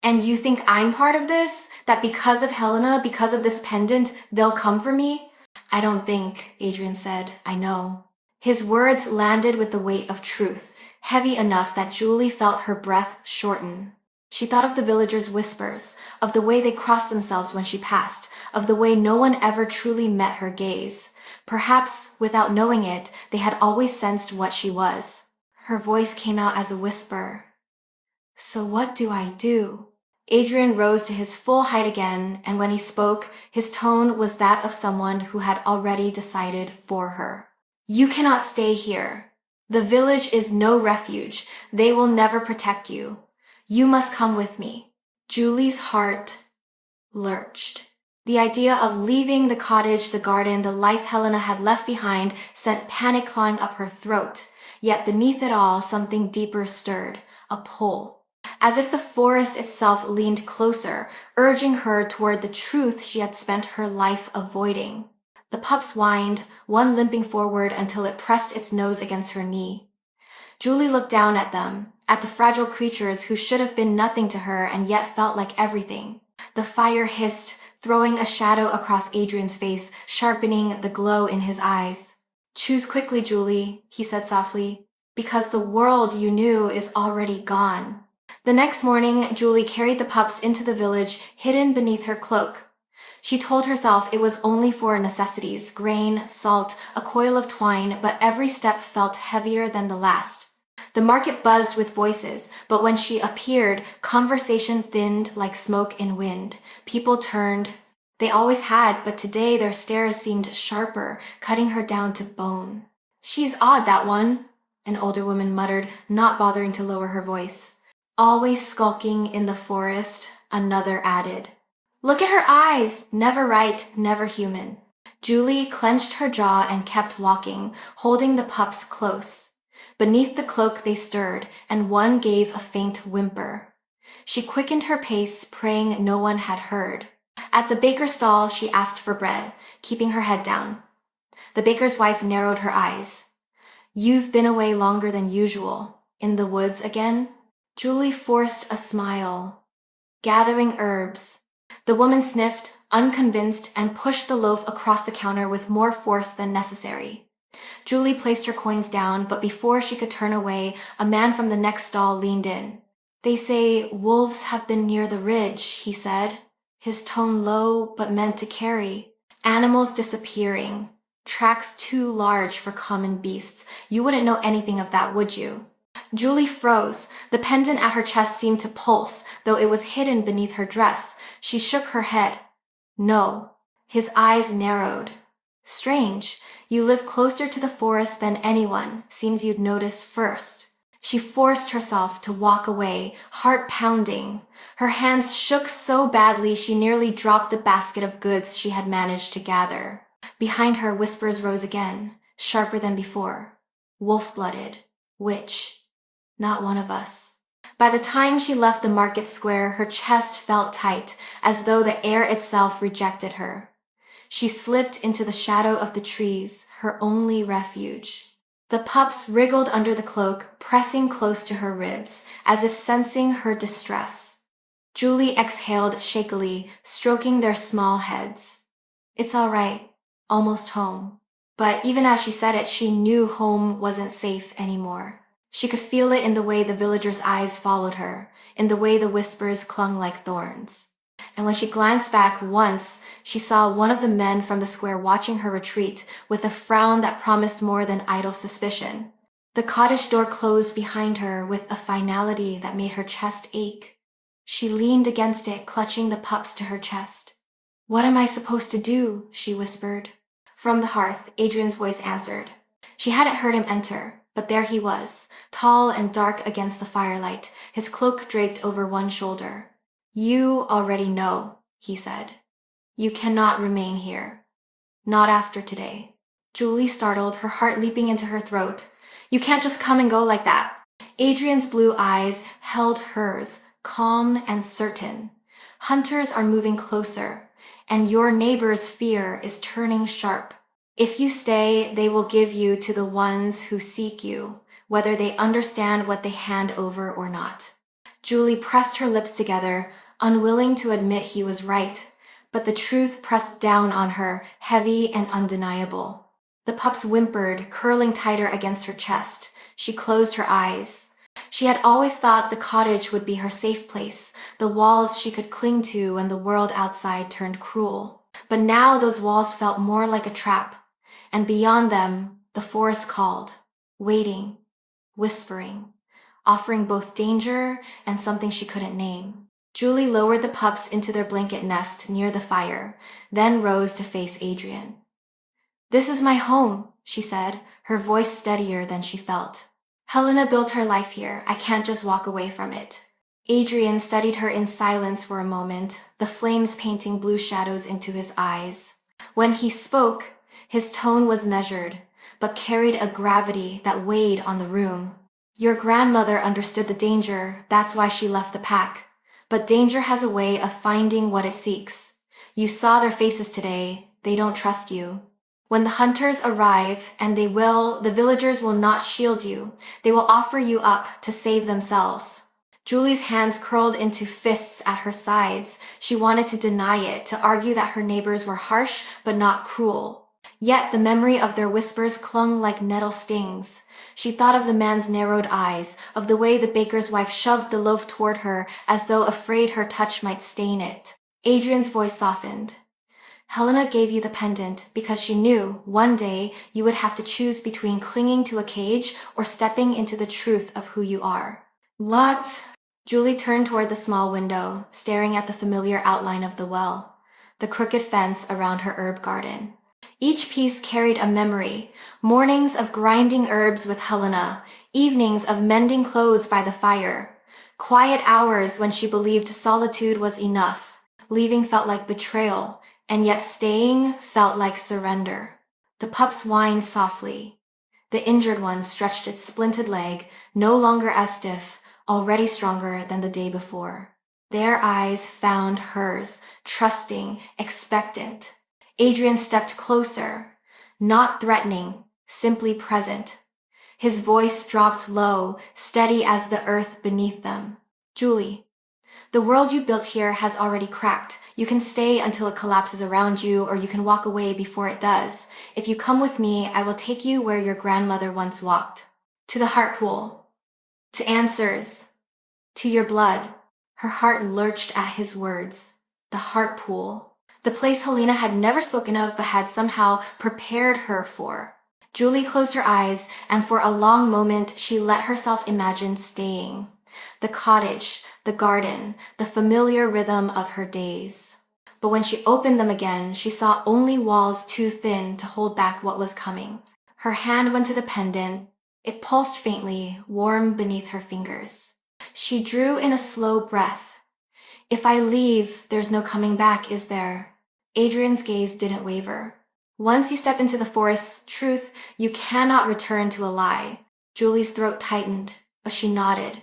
And you think I'm part of this? That because of Helena, because of this pendant, they'll come for me? I don't think, Adrian said. I know. His words landed with the weight of truth, heavy enough that Julie felt her breath shorten. She thought of the villagers' whispers, of the way they crossed themselves when she passed, of the way no one ever truly met her gaze. Perhaps, without knowing it, they had always sensed what she was. Her voice came out as a whisper. So what do I do? Adrian rose to his full height again, and when he spoke, his tone was that of someone who had already decided for her. You cannot stay here. The village is no refuge. They will never protect you. You must come with me. Julie's heart lurched. The idea of leaving the cottage, the garden, the life Helena had left behind sent panic clawing up her throat. Yet beneath it all, something deeper stirred, a pull. As if the forest itself leaned closer, urging her toward the truth she had spent her life avoiding. The pups whined, one limping forward until it pressed its nose against her knee. Julie looked down at them, at the fragile creatures who should have been nothing to her and yet felt like everything. The fire hissed, throwing a shadow across Adrian's face, sharpening the glow in his eyes. Choose quickly, Julie, he said softly, because the world you knew is already gone. The next morning, Julie carried the pups into the village, hidden beneath her cloak. She told herself it was only for necessities, grain, salt, a coil of twine, but every step felt heavier than the last. The market buzzed with voices, but when she appeared, conversation thinned like smoke in wind. People turned. They always had, but today their stares seemed sharper, cutting her down to bone. She's odd, that one, an older woman muttered, not bothering to lower her voice. Always skulking in the forest, another added. Look at her eyes, never right, never human. Julie clenched her jaw and kept walking, holding the pups close. Beneath the cloak they stirred, and one gave a faint whimper. She quickened her pace, praying no one had heard. At the baker's stall, she asked for bread, keeping her head down. The baker's wife narrowed her eyes. You've been away longer than usual. In the woods again? Julie forced a smile. Gathering herbs. The woman sniffed, unconvinced, and pushed the loaf across the counter with more force than necessary. Julie placed her coins down, but before she could turn away, a man from the next stall leaned in. They say wolves have been near the ridge, he said, his tone low but meant to carry. Animals disappearing. Tracks too large for common beasts. You wouldn't know anything of that, would you? Julie froze. The pendant at her chest seemed to pulse, though it was hidden beneath her dress. She shook her head. No. His eyes narrowed. Strange. You live closer to the forest than anyone. Seems you'd notice first. She forced herself to walk away, heart pounding. Her hands shook so badly she nearly dropped the basket of goods she had managed to gather. Behind her, whispers rose again, sharper than before. Wolf-blooded. Witch. Not one of us. By the time she left the market square, her chest felt tight, as though the air itself rejected her. She slipped into the shadow of the trees, her only refuge. The pups wriggled under the cloak, pressing close to her ribs, as if sensing her distress. Julie exhaled shakily, stroking their small heads. It's all right. Almost home. But even as she said it, she knew home wasn't safe anymore. She could feel it in the way the villagers' eyes followed her, in the way the whispers clung like thorns. And when she glanced back once, she saw one of the men from the square watching her retreat with a frown that promised more than idle suspicion. The cottage door closed behind her with a finality that made her chest ache. She leaned against it, clutching the pups to her chest. What am I supposed to do? She whispered. From the hearth, Adrian's voice answered. She hadn't heard him enter, but there he was, tall and dark against the firelight, his cloak draped over one shoulder. You already know, he said. You cannot remain here. Not after today. Julie startled, her heart leaping into her throat. You can't just come and go like that. Adrian's blue eyes held hers, calm and certain. Hunters are moving closer, and your neighbor's fear is turning sharp. If you stay, they will give you to the ones who seek you, whether they understand what they hand over or not. Julie pressed her lips together, unwilling to admit he was right, but the truth pressed down on her, heavy and undeniable. The pups whimpered, curling tighter against her chest. She closed her eyes. She had always thought the cottage would be her safe place, the walls she could cling to when the world outside turned cruel. But now those walls felt more like a trap, and beyond them, the forest called, waiting, whispering, offering both danger and something she couldn't name. Julie lowered the pups into their blanket nest near the fire, then rose to face Adrian. This is my home, she said, her voice steadier than she felt. Helena built her life here. I can't just walk away from it. Adrian studied her in silence for a moment, the flames painting blue shadows into his eyes. When he spoke, his tone was measured, but carried a gravity that weighed on the room. Your grandmother understood the danger, that's why she left the pack. But danger has a way of finding what it seeks. You saw their faces today. They don't trust you. When the hunters arrive, and they will, the villagers will not shield you. They will offer you up to save themselves. Julie's hands curled into fists at her sides. She wanted to deny it, to argue that her neighbors were harsh but not cruel. Yet the memory of their whispers clung like nettle stings. She thought of the man's narrowed eyes, of the way the baker's wife shoved the loaf toward her as though afraid her touch might stain it. Adrian's voice softened. Helena gave you the pendant because she knew one day you would have to choose between clinging to a cage or stepping into the truth of who you are. What? Julie turned toward the small window, staring at the familiar outline of the well, the crooked fence around her herb garden. Each piece carried a memory, mornings of grinding herbs with Helena, evenings of mending clothes by the fire, quiet hours when she believed solitude was enough. Leaving felt like betrayal, and yet staying felt like surrender. The pups whined softly. The injured one stretched its splinted leg, no longer as stiff, already stronger than the day before. Their eyes found hers, trusting, expectant. Adrian stepped closer, not threatening, simply present. His voice dropped low, steady as the earth beneath them. Julie, the world you built here has already cracked. You can stay until it collapses around you, or you can walk away before it does. If you come with me, I will take you where your grandmother once walked. To the heart pool. To answers. To your blood. Her heart lurched at his words. The heart pool. The place Helena had never spoken of but had somehow prepared her for. Julie closed her eyes, and for a long moment she let herself imagine staying. The cottage, the garden, the familiar rhythm of her days. But when she opened them again, she saw only walls too thin to hold back what was coming. Her hand went to the pendant. It pulsed faintly, warm beneath her fingers. She drew in a slow breath. If I leave, there's no coming back, is there? Adrian's gaze didn't waver. Once you step into the forest's truth, you cannot return to a lie. Julie's throat tightened, but she nodded.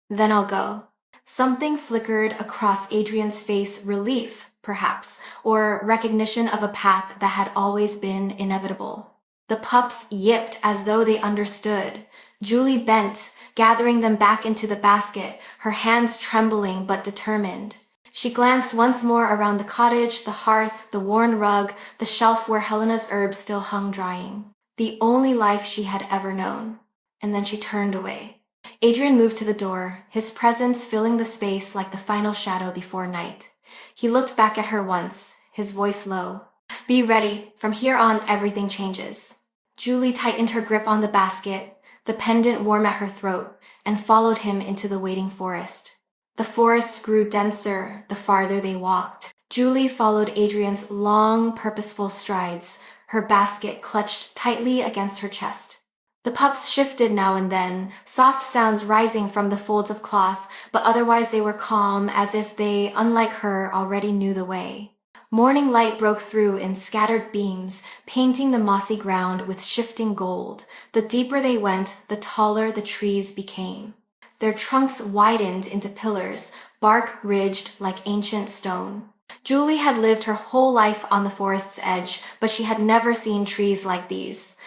Then I'll go. Something flickered across Adrian's face, relief, perhaps, or recognition of a path that had always been inevitable. The pups yipped as though they understood. Julie bent, gathering them back into the basket, her hands trembling but determined. She glanced once more around the cottage, the hearth, the worn rug, the shelf where Helena's herbs still hung drying. The only life she had ever known. And then she turned away. Adrian moved to the door, his presence filling the space like the final shadow before night. He looked back at her once, his voice low. Be ready. From here on, everything changes. Julie tightened her grip on the basket, the pendant warm at her throat, and followed him into the waiting forest. The forest grew denser the farther they walked. Julie followed Adrian's long, purposeful strides, her basket clutched tightly against her chest. The pups shifted now and then, soft sounds rising from the folds of cloth, but otherwise they were calm, as if they, unlike her, already knew the way. Morning light broke through in scattered beams, painting the mossy ground with shifting gold. The deeper they went, the taller the trees became. Their trunks widened into pillars, bark ridged like ancient stone. Julie had lived her whole life on the forest's edge, but she had never seen trees like these.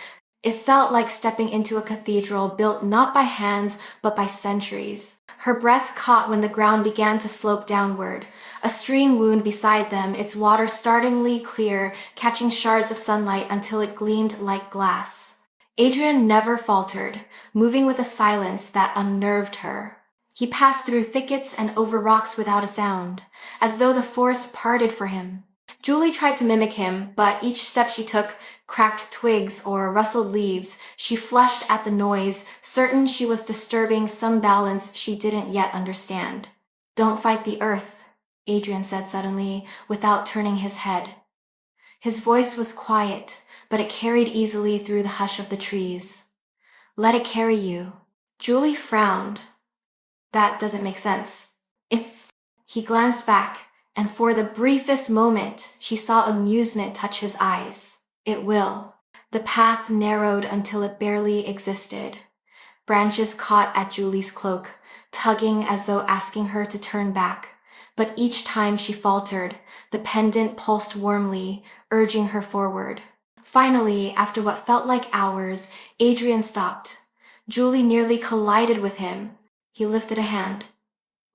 It felt like stepping into a cathedral built not by hands, but by centuries. Her breath caught when the ground began to slope downward. A stream wound beside them, its water startlingly clear, catching shards of sunlight until it gleamed like glass. Adrian never faltered, moving with a silence that unnerved her. He passed through thickets and over rocks without a sound, as though the forest parted for him. Julie tried to mimic him, but each step she took cracked twigs or rustled leaves. She flushed at the noise, certain she was disturbing some balance she didn't yet understand. Don't fight the earth, Adrian said suddenly, without turning his head. His voice was quiet, but it carried easily through the hush of the trees. Let it carry you. Julie frowned. That doesn't make sense. It's... He glanced back, and for the briefest moment, she saw amusement touch his eyes. It will. The path narrowed until it barely existed. Branches caught at Julie's cloak, tugging as though asking her to turn back. But each time she faltered, the pendant pulsed warmly, urging her forward. Finally, after what felt like hours, Adrian stopped. Julie nearly collided with him. He lifted a hand.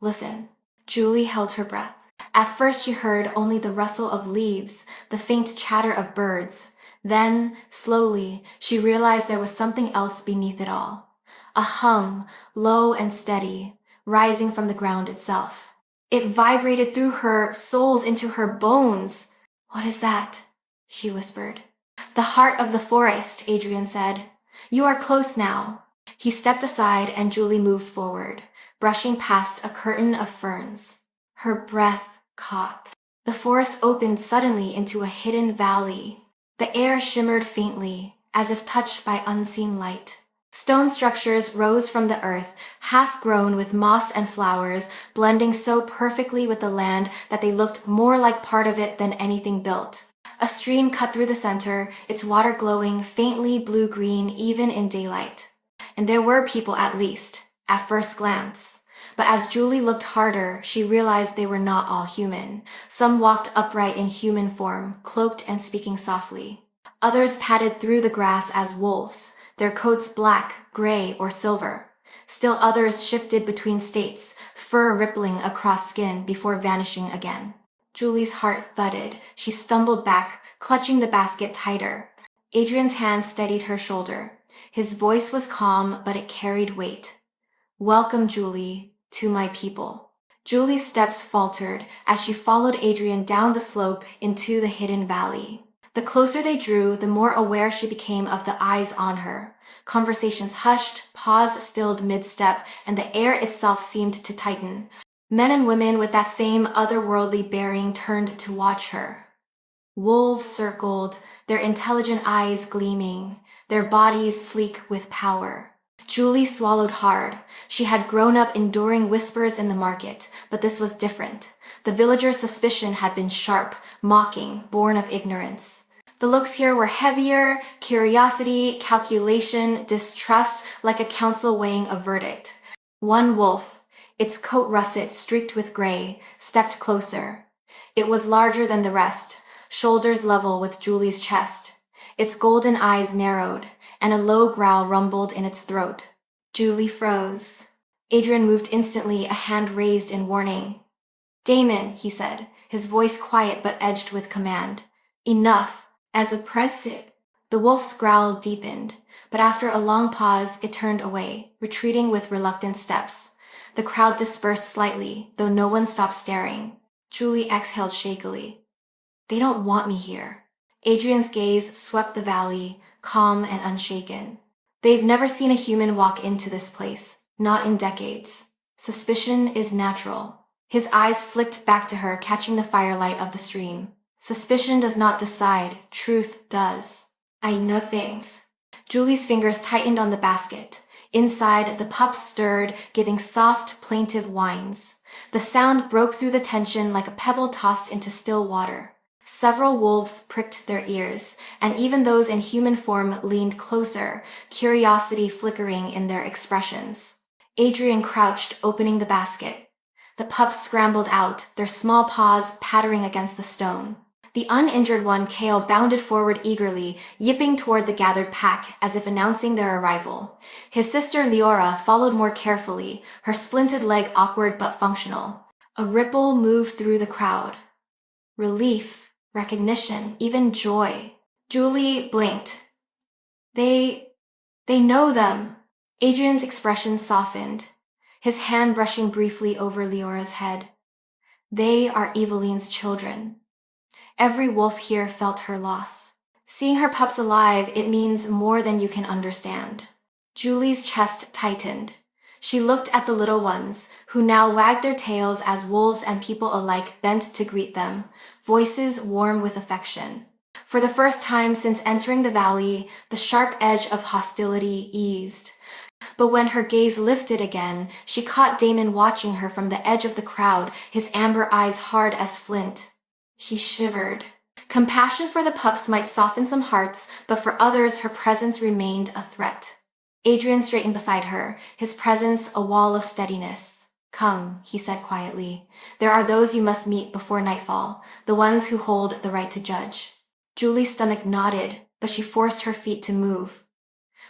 Listen. Julie held her breath. At first she heard only the rustle of leaves, the faint chatter of birds. Then, slowly, she realized there was something else beneath it all. A hum, low and steady, rising from the ground itself. It vibrated through her soles into her bones. What is that? She whispered. The heart of the forest, Adrian said. You are close now. He stepped aside and Julie moved forward, brushing past a curtain of ferns. Her breath caught. The forest opened suddenly into a hidden valley. The air shimmered faintly, as if touched by unseen light. Stone structures rose from the earth, half-grown with moss and flowers, blending so perfectly with the land that they looked more like part of it than anything built. A stream cut through the center, its water glowing faintly blue-green even in daylight. And there were people at least, at first glance. But as Julie looked harder, she realized they were not all human. Some walked upright in human form, cloaked and speaking softly. Others padded through the grass as wolves, their coats black, gray, or silver. Still others shifted between states, fur rippling across skin before vanishing again. Julie's heart thudded. She stumbled back, clutching the basket tighter. Adrian's hand steadied her shoulder. His voice was calm, but it carried weight. Welcome, Julie, to my people. Julie's steps faltered as she followed Adrian down the slope into the hidden valley. The closer they drew, the more aware she became of the eyes on her. Conversations hushed, pause stilled mid-step, and the air itself seemed to tighten. Men and women with that same otherworldly bearing turned to watch her. Wolves circled, their intelligent eyes gleaming, their bodies sleek with power. Julie swallowed hard. She had grown up enduring whispers in the market, but this was different. The villagers' suspicion had been sharp, mocking, born of ignorance. The looks here were heavier, curiosity, calculation, distrust, like a council weighing a verdict. One wolf, its coat russet streaked with gray, stepped closer. It was larger than the rest, shoulders level with Julie's chest. Its golden eyes narrowed, and a low growl rumbled in its throat. Julie froze. Adrian moved instantly, a hand raised in warning. Damon, he said, his voice quiet but edged with command. Enough. As oppressive. The wolf's growl deepened, but after a long pause, it turned away, retreating with reluctant steps. The crowd dispersed slightly, though no one stopped staring. Julie exhaled shakily. They don't want me here. Adrian's gaze swept the valley, calm and unshaken. They've never seen a human walk into this place, not in decades. Suspicion is natural. His eyes flicked back to her, catching the firelight of the stream. Suspicion does not decide, truth does. I know things. Julie's fingers tightened on the basket. Inside, the pups stirred, giving soft, plaintive whines. The sound broke through the tension like a pebble tossed into still water. Several wolves pricked their ears, and even those in human form leaned closer, curiosity flickering in their expressions. Adrian crouched, opening the basket. The pups scrambled out, their small paws pattering against the stone. The uninjured one, Kale, bounded forward eagerly, yipping toward the gathered pack as if announcing their arrival. His sister Leora followed more carefully, her splinted leg awkward but functional. A ripple moved through the crowd. Relief, recognition, even joy. Julie blinked. They know them. Adrian's expression softened, his hand brushing briefly over Leora's head. They are Eveline's children. Every wolf here felt her loss. Seeing her pups alive, it means more than you can understand. Julie's chest tightened. She looked at the little ones, who now wagged their tails as wolves and people alike bent to greet them, voices warm with affection. For the first time since entering the valley, the sharp edge of hostility eased. But when her gaze lifted again, she caught Damon watching her from the edge of the crowd, his amber eyes hard as flint. She shivered. Compassion for the pups might soften some hearts, but for others her presence remained a threat. Adrian straightened beside her, his presence a wall of steadiness. Come, he said quietly. There are those you must meet before nightfall, the ones who hold the right to judge. Julie's stomach knotted, but she forced her feet to move.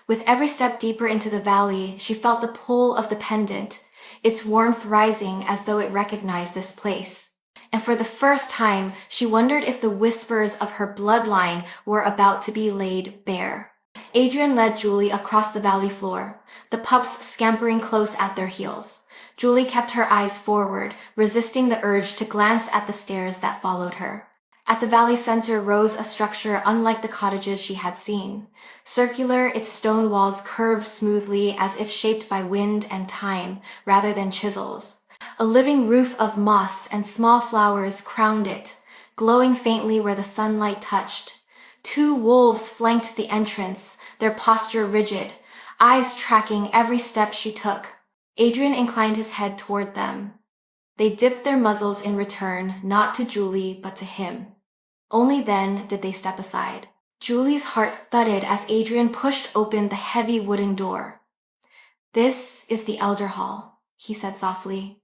With every step deeper into the valley, she felt the pull of the pendant, its warmth rising as though it recognized this place. And for the first time, she wondered if the whispers of her bloodline were about to be laid bare. Adrian led Julie across the valley floor, the pups scampering close at their heels. Julie kept her eyes forward, resisting the urge to glance at the stairs that followed her. At the valley center rose a structure unlike the cottages she had seen. Circular, its stone walls curved smoothly as if shaped by wind and time, rather than chisels. A living roof of moss and small flowers crowned it, glowing faintly where the sunlight touched. 2 wolves flanked the entrance, their posture rigid, eyes tracking every step she took. Adrian inclined his head toward them. They dipped their muzzles in return, not to Julie, but to him. Only then did they step aside. Julie's heart thudded as Adrian pushed open the heavy wooden door. This is the Elder Hall, he said softly.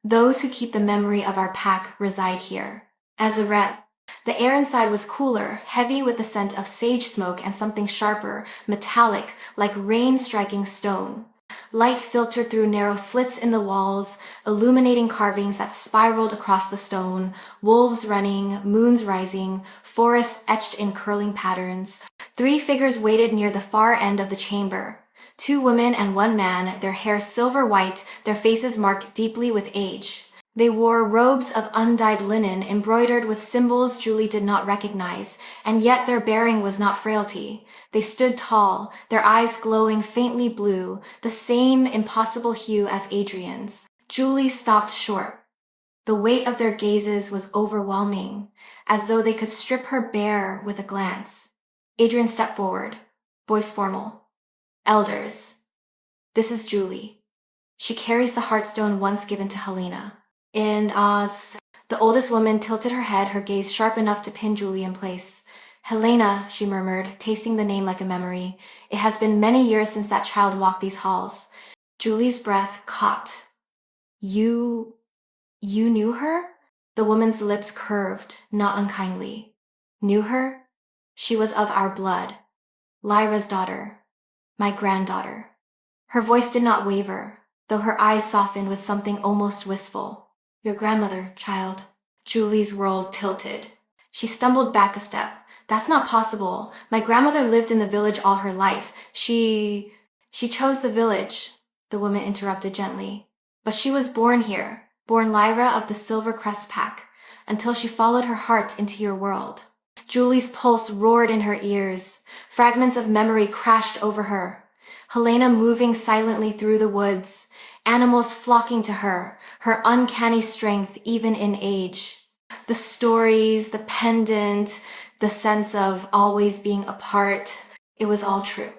Those who keep the memory of our pack reside here. As a rep, the air inside was cooler, heavy with the scent of sage smoke and something sharper, metallic, like rain striking stone. Light filtered through narrow slits in the walls, illuminating carvings that spiraled across the stone, wolves running, moons rising, forests etched in curling patterns. 3 figures waited near the far end of the chamber. 2 women and 1 man, their hair silver white, their faces marked deeply with age. They wore robes of undyed linen embroidered with symbols Julie did not recognize, and yet their bearing was not frailty. They stood tall, their eyes glowing faintly blue, the same impossible hue as Adrian's. Julie stopped short. The weight of their gazes was overwhelming, as though they could strip her bare with a glance. Adrian stepped forward, voice formal. Elders, this is Julie. She carries the heartstone once given to Helena. In Oz, the oldest woman tilted her head, her gaze sharp enough to pin Julie in place. Helena, she murmured, tasting the name like a memory. It has been many years since that child walked these halls. Julie's breath caught. You knew her? The woman's lips curved, not unkindly. Knew her? She was of our blood. Lyra's daughter. My granddaughter. Her voice did not waver, though her eyes softened with something almost wistful. Your grandmother, child. Julie's world tilted. She stumbled back a step. That's not possible. My grandmother lived in the village all her life. She chose the village, the woman interrupted gently. But she was born here, born Lyra of the Silver Crest Pack, until she followed her heart into your world. Julie's pulse roared in her ears. Fragments of memory crashed over her. Helena moving silently through the woods, animals flocking to her, her uncanny strength even in age. The stories, the pendant, the sense of always being apart, it was all true.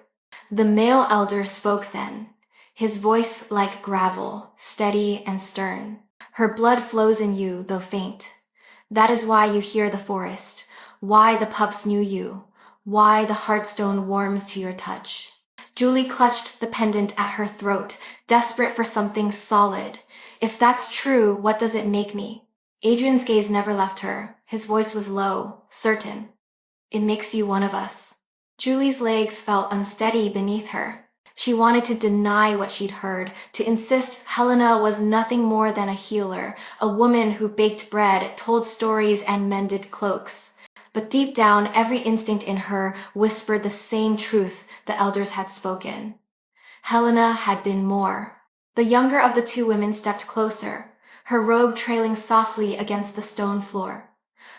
The male elder spoke then, his voice like gravel, steady and stern. Her blood flows in you, though faint. That is why you hear the forest, why the pups knew you, why the heartstone warms to your touch. Julie clutched the pendant at her throat, desperate for something solid. If that's true, what does it make me? Adrian's gaze never left her. His voice was low, certain. It makes you one of us. Julie's legs felt unsteady beneath her. She wanted to deny what she'd heard, to insist Helena was nothing more than a healer, a woman who baked bread, told stories, and mended cloaks. But deep down, every instinct in her whispered the same truth the elders had spoken. Helena had been more. The younger of the 2 women stepped closer, her robe trailing softly against the stone floor.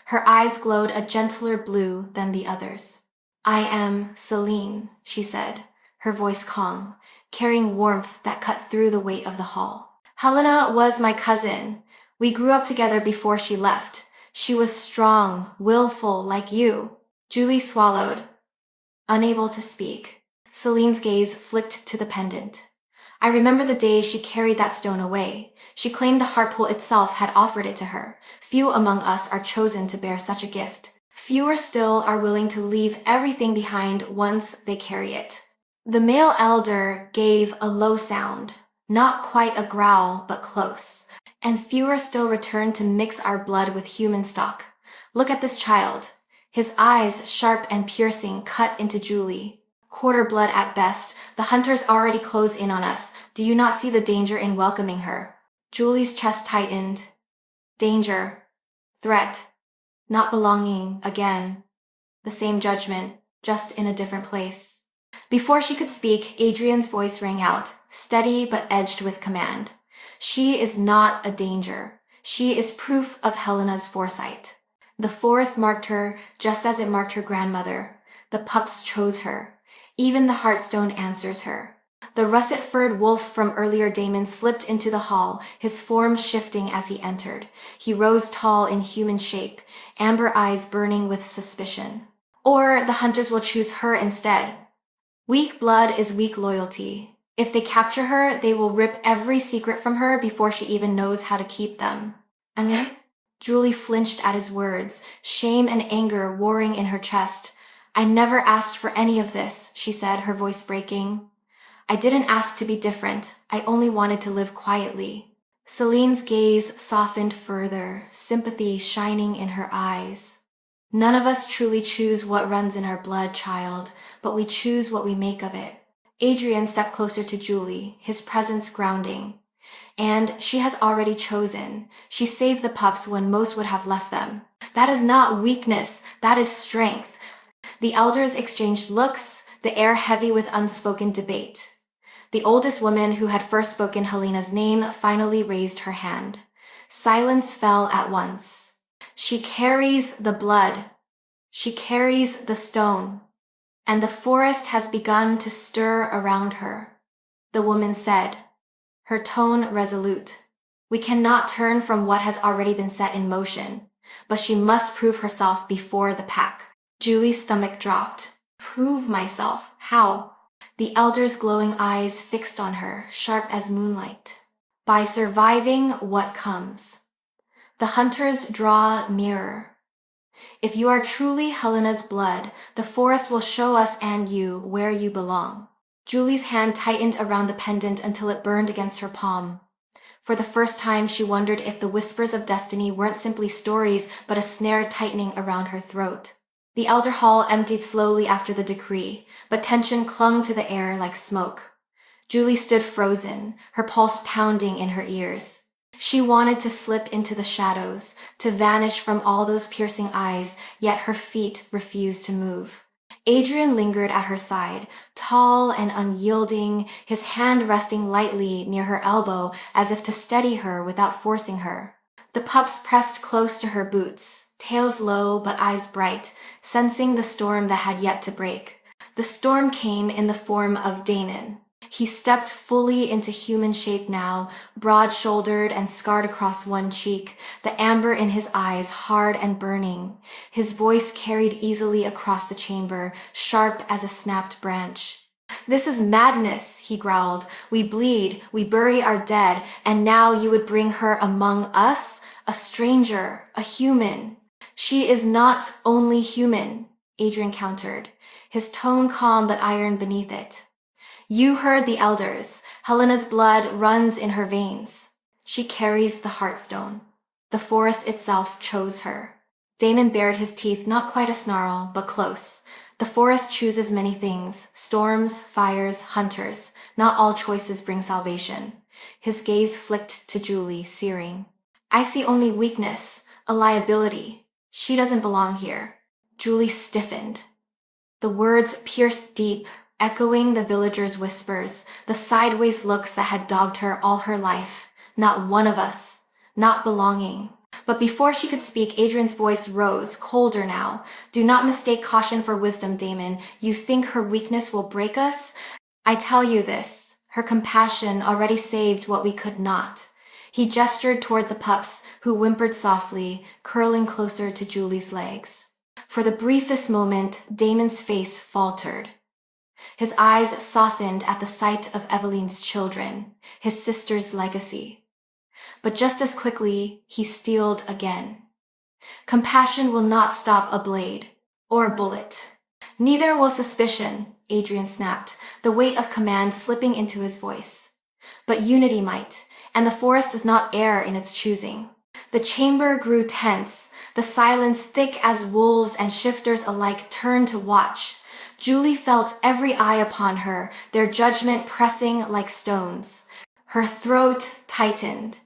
Her eyes glowed a gentler blue than the others. I am Celine, she said, her voice calm, carrying warmth that cut through the weight of the hall. Helena was my cousin. We grew up together before she left. She was strong, willful, like you. Julie swallowed, unable to speak. Celine's gaze flicked to the pendant. I remember the day she carried that stone away. She claimed the heart pool itself had offered it to her. Few among us are chosen to bear such a gift. Fewer still are willing to leave everything behind once they carry it. The male elder gave a low sound, not quite a growl, but close. And fewer still return to mix our blood with human stock. Look at this child. His eyes, sharp and piercing, cut into Julie. Quarter blood at best, the hunters already close in on us. Do you not see the danger in welcoming her? Julie's chest tightened. Danger. Threat. Not belonging, again. The same judgment, just in a different place. Before she could speak, Adrian's voice rang out, steady but edged with command. She is not a danger. She is proof of Helena's foresight. The forest marked her just as it marked her grandmother. The pups chose her. Even the Heartstone answers her. The russet-furred wolf from earlier Damon slipped into the hall, his form shifting as he entered. He rose tall in human shape, amber eyes burning with suspicion. Or the hunters will choose her instead. Weak blood is weak loyalty. If they capture her, they will rip every secret from her before she even knows how to keep them. And then Julie flinched at his words, shame and anger warring in her chest. I never asked for any of this, she said, her voice breaking. I didn't ask to be different. I only wanted to live quietly. Celine's gaze softened further, sympathy shining in her eyes. None of us truly choose what runs in our blood, child, but we choose what we make of it. Adrian stepped closer to Julie, his presence grounding. And she has already chosen. She saved the pups when most would have left them. That is not weakness, that is strength. The elders exchanged looks, the air heavy with unspoken debate. The oldest woman who had first spoken Helena's name finally raised her hand. Silence fell at once. She carries the blood. She carries the stone. And the forest has begun to stir around her. The woman said, her tone resolute. We cannot turn from what has already been set in motion, but she must prove herself before the pack. Julie's stomach dropped. Prove myself? How? The elder's glowing eyes fixed on her, sharp as moonlight. By surviving what comes. The hunters draw nearer. If you are truly Helena's blood, the forest will show us and you where you belong. Julie's hand tightened around the pendant until it burned against her palm. For the first time, she wondered if the whispers of destiny weren't simply stories, but a snare tightening around her throat. The elder hall emptied slowly after the decree, but tension clung to the air like smoke. Julie stood frozen, her pulse pounding in her ears. She wanted to slip into the shadows, to vanish from all those piercing eyes, yet her feet refused to move. Adrian lingered at her side, tall and unyielding, his hand resting lightly near her elbow as if to steady her without forcing her. The pups pressed close to her boots, tails low but eyes bright, sensing the storm that had yet to break. The storm came in the form of Damon. He stepped fully into human shape now, broad-shouldered and scarred across one cheek, the amber in his eyes hard and burning. His voice carried easily across the chamber, sharp as a snapped branch. This is madness, he growled. We bleed, we bury our dead, and now you would bring her among us? A stranger, a human. She is not only human, Adrian countered, his tone calm but iron beneath it. You heard the elders. Helena's blood runs in her veins. She carries the Heartstone. The forest itself chose her. Damon bared his teeth, not quite a snarl, but close. The forest chooses many things, storms, fires, hunters. Not all choices bring salvation. His gaze flicked to Julie, searing. I see only weakness, a liability. She doesn't belong here. Julie stiffened. The words pierced deep, echoing the villagers' whispers, the sideways looks that had dogged her all her life. Not one of us. Not belonging. But before she could speak, Adrian's voice rose, colder now. Do not mistake caution for wisdom, Damon. You think her weakness will break us? I tell you this. Her compassion already saved what we could not. He gestured toward the pups, who whimpered softly, curling closer to Julie's legs. For the briefest moment, Damon's face faltered. His eyes softened at the sight of Eveline's children, his sister's legacy. But just as quickly, he steeled again. Compassion will not stop a blade or a bullet. Neither will suspicion, Adrian snapped, the weight of command slipping into his voice. But unity might, and the forest does not err in its choosing. The chamber grew tense, the silence thick as wolves and shifters alike turned to watch. Julie felt every eye upon her, their judgment pressing like stones. Her throat tightened.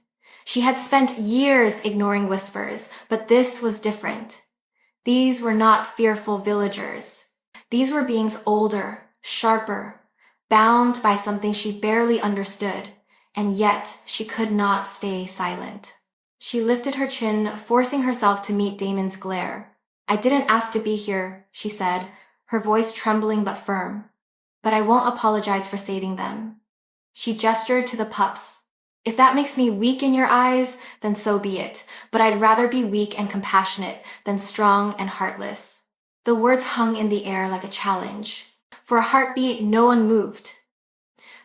She had spent years ignoring whispers, but this was different. These were not fearful villagers. These were beings older, sharper, bound by something she barely understood, and yet she could not stay silent. She lifted her chin, forcing herself to meet Damon's glare. "I didn't ask to be here," she said, her voice trembling but firm. "But I won't apologize for saving them." She gestured to the pups. "If that makes me weak in your eyes, then so be it, but I'd rather be weak and compassionate than strong and heartless." The words hung in the air like a challenge. For a heartbeat, no one moved.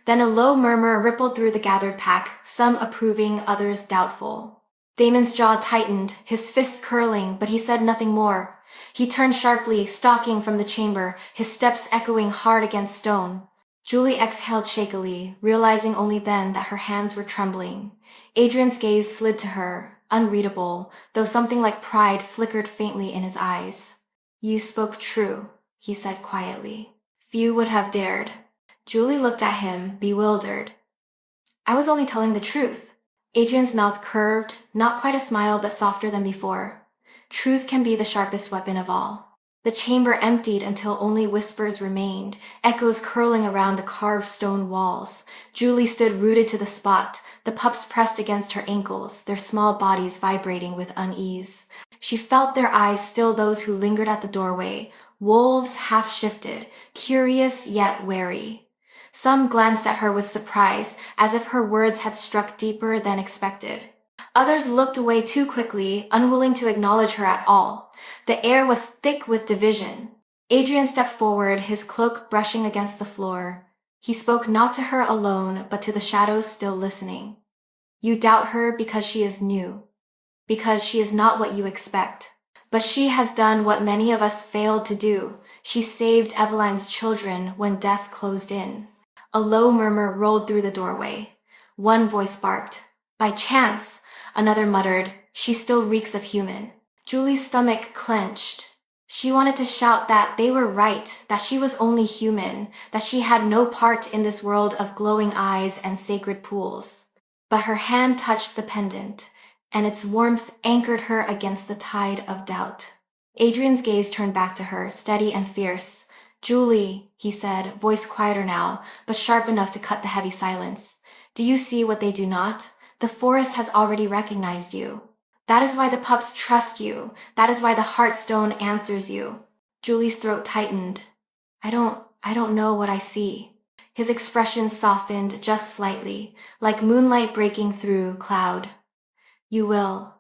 Then a low murmur rippled through the gathered pack, some approving, others doubtful. Damon's jaw tightened, his fists curling, but he said nothing more. He turned sharply, stalking from the chamber, his steps echoing hard against stone. Julie exhaled shakily, realizing only then that her hands were trembling. Adrian's gaze slid to her, unreadable, though something like pride flickered faintly in his eyes. "You spoke true," he said quietly. "Few would have dared." Julie looked at him, bewildered. "I was only telling the truth." Adrian's mouth curved, not quite a smile but softer than before. Truth can be the sharpest weapon of all. The chamber emptied until only whispers remained, echoes curling around the carved stone walls. Julie stood rooted to the spot, the pups pressed against her ankles, their small bodies vibrating with unease. She felt their eyes still those who lingered at the doorway, wolves half-shifted, curious yet wary. Some glanced at her with surprise, as if her words had struck deeper than expected. Others looked away too quickly, unwilling to acknowledge her at all. The air was thick with division. Adrian stepped forward, his cloak brushing against the floor. He spoke not to her alone, but to the shadows still listening. "You doubt her because she is new, because she is not what you expect. But she has done what many of us failed to do. She saved Eveline's children when death closed in." A low murmur rolled through the doorway. One voice barked, "By chance!" Another muttered, "She still reeks of human." Julie's stomach clenched. She wanted to shout that they were right, that she was only human, that she had no part in this world of glowing eyes and sacred pools. But her hand touched the pendant, and its warmth anchored her against the tide of doubt. Adrian's gaze turned back to her, steady and fierce. "Julie," he said, voice quieter now, but sharp enough to cut the heavy silence. "Do you see what they do not? The forest has already recognized you. That is why the pups trust you. That is why the Heartstone answers you." Julie's throat tightened. I don't know what I see." His expression softened just slightly, like moonlight breaking through cloud. "You will,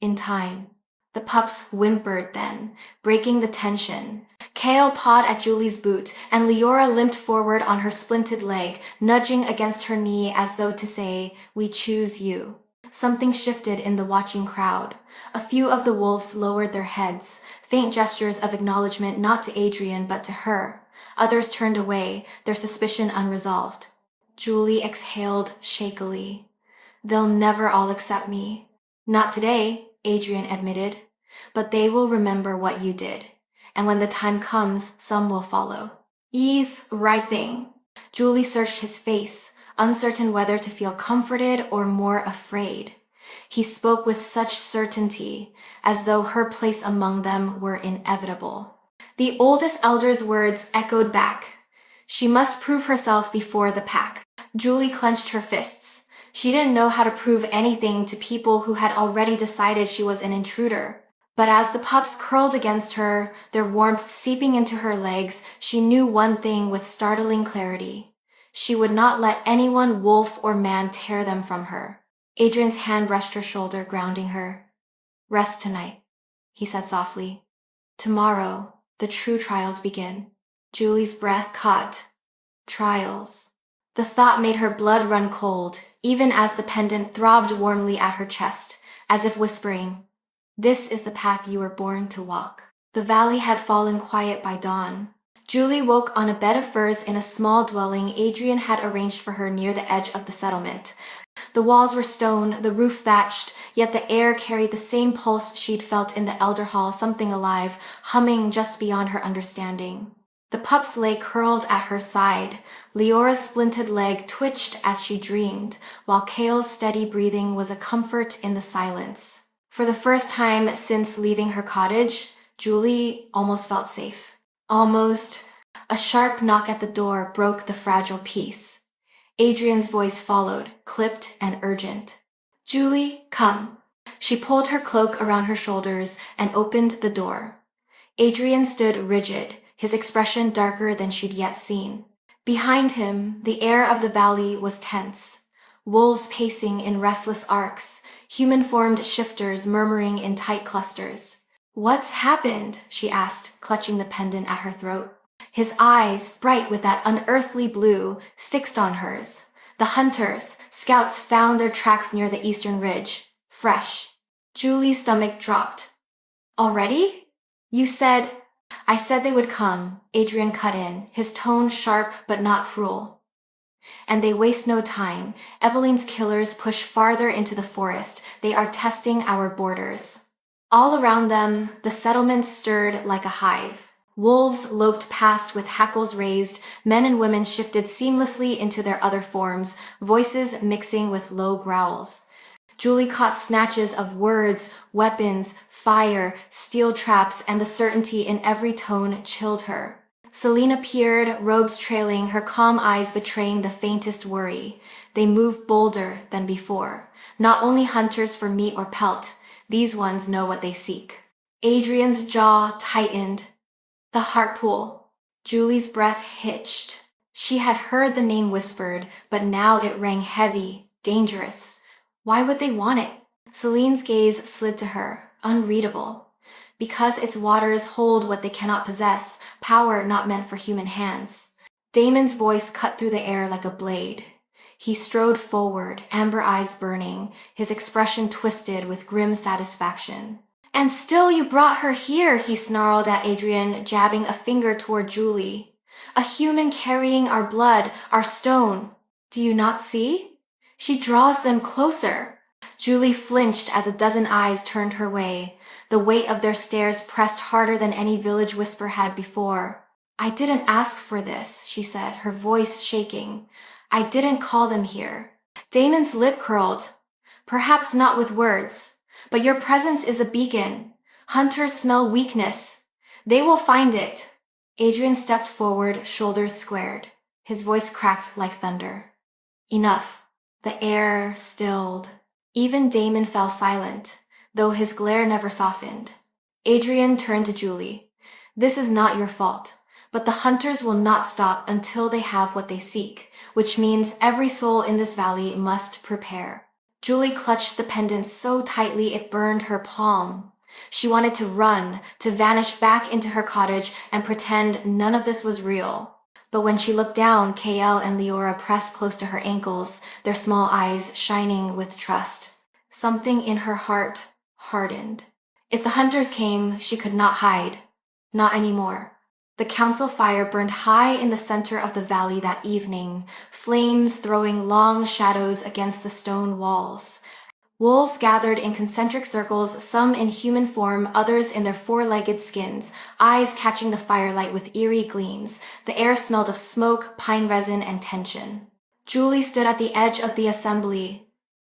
in time." The pups whimpered then, breaking the tension. Kale pawed at Julie's boot, and Leora limped forward on her splinted leg, nudging against her knee as though to say, "We choose you." Something shifted in the watching crowd. A few of the wolves lowered their heads, faint gestures of acknowledgement not to Adrian but to her. Others turned away, their suspicion unresolved. Julie exhaled shakily. "They'll never all accept me." "Not today," Adrian admitted. "But they will remember what you did. And when the time comes, some will follow." Eve writhing. Julie searched his face, uncertain whether to feel comforted or more afraid. He spoke with such certainty, as though her place among them were inevitable. The oldest elder's words echoed back. She must prove herself before the pack. Julie clenched her fists. She didn't know how to prove anything to people who had already decided she was an intruder. But as the pups curled against her, their warmth seeping into her legs, she knew one thing with startling clarity. She would not let anyone, wolf or man, tear them from her. Adrian's hand brushed her shoulder, grounding her. "Rest tonight," he said softly. Tomorrow, the true trials begin. Julie's breath caught. Trials. The thought made her blood run cold, even as the pendant throbbed warmly at her chest, as if whispering, "This is the path you were born to walk." The valley had fallen quiet by dawn. Julie woke on a bed of furs in a small dwelling Adrian had arranged for her near the edge of the settlement. The walls were stone, the roof thatched, yet the air carried the same pulse she'd felt in the elder hall, something alive, humming just beyond her understanding. The pups lay curled at her side. Leora's splinted leg twitched as she dreamed, while Kale's steady breathing was a comfort in the silence. For the first time since leaving her cottage, Julie almost felt safe. Almost. A sharp knock at the door broke the fragile peace. Adrian's voice followed, clipped and urgent. "Julie, come." She pulled her cloak around her shoulders and opened the door. Adrian stood rigid, his expression darker than she'd yet seen. Behind him, the air of the valley was tense. Wolves pacing in restless arcs, human-formed shifters murmuring in tight clusters. "What's happened?" she asked, clutching the pendant at her throat. His eyes, bright with that unearthly blue, fixed on hers. The hunters, scouts found their tracks near the eastern ridge. Fresh. Julie's stomach dropped. "Already? You said—" "I said they would come," Adrian cut in, his tone sharp but not cruel. "And they waste no time. Evelyn's killers push farther into the forest. They are testing our borders." All around them, the settlement stirred like a hive. Wolves loped past with hackles raised, men and women shifted seamlessly into their other forms, voices mixing with low growls. Julie caught snatches of words, weapons, fire, steel traps, and the certainty in every tone chilled her. Celine appeared, robes trailing, her calm eyes betraying the faintest worry. They moved bolder than before. Not only hunters for meat or pelt, these ones know what they seek. Adrian's jaw tightened. The heart pool. Julie's breath hitched. She had heard the name whispered, but now it rang heavy, dangerous. Why would they want it? Celine's gaze slid to her, unreadable. Because its waters hold what they cannot possess, power not meant for human hands. Damon's voice cut through the air like a blade. He strode forward, amber eyes burning, his expression twisted with grim satisfaction. "And still you brought her here," he snarled at Adrian, jabbing a finger toward Julie. "A human carrying our blood, our stone. Do you not see? She draws them closer." Julie flinched as a dozen eyes turned her way. The weight of their stares pressed harder than any village whisper had before. "I didn't ask for this," she said, her voice shaking. "I didn't call them here." Damon's lip curled. "Perhaps not with words. But your presence is a beacon. Hunters smell weakness. They will find it." Adrian stepped forward, shoulders squared. His voice cracked like thunder. "Enough." The air stilled. Even Damon fell silent, though his glare never softened. Adrian turned to Julie. "This is not your fault, but the hunters will not stop until they have what they seek, which means every soul in this valley must prepare." Julie clutched the pendant so tightly it burned her palm. She wanted to run, to vanish back into her cottage and pretend none of this was real. But when she looked down, Kael and Leora pressed close to her ankles, their small eyes shining with trust. Something in her heart hardened. If the hunters came, she could not hide. Not anymore. The council fire burned high in the center of the valley that evening, flames throwing long shadows against the stone walls. Wolves gathered in concentric circles, some in human form, others in their four-legged skins, eyes catching the firelight with eerie gleams. The air smelled of smoke, pine resin, and tension. Julie stood at the edge of the assembly.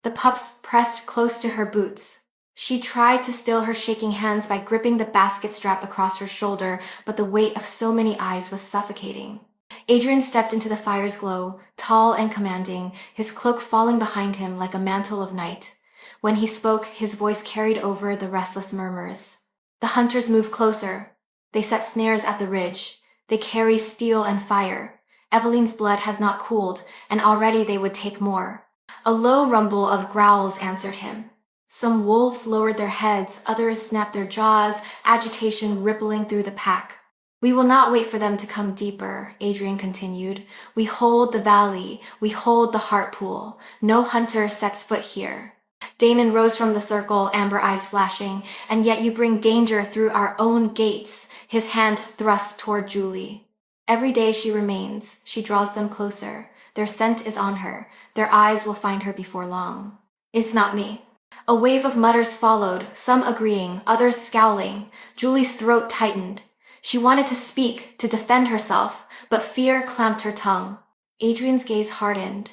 The pups pressed close to her boots. She tried to still her shaking hands by gripping the basket strap across her shoulder, but the weight of so many eyes was suffocating. Adrian stepped into the fire's glow, tall and commanding, his cloak falling behind him like a mantle of night. When he spoke, his voice carried over the restless murmurs. "The hunters move closer. They set snares at the ridge. They carry steel and fire. Evelyn's blood has not cooled, and already they would take more." A low rumble of growls answered him. Some wolves lowered their heads, others snapped their jaws, agitation rippling through the pack. We will not wait for them to come deeper, Adrian continued. We hold the valley, we hold the heart pool. No hunter sets foot here. Damon rose from the circle, amber eyes flashing. And yet you bring danger through our own gates, his hand thrust toward Julie. Every day she remains, she draws them closer. Their scent is on her, their eyes will find her before long. It's not me. A wave of mutters followed, some agreeing, others scowling. Julie's throat tightened. She wanted to speak, to defend herself, but fear clamped her tongue. Adrian's gaze hardened.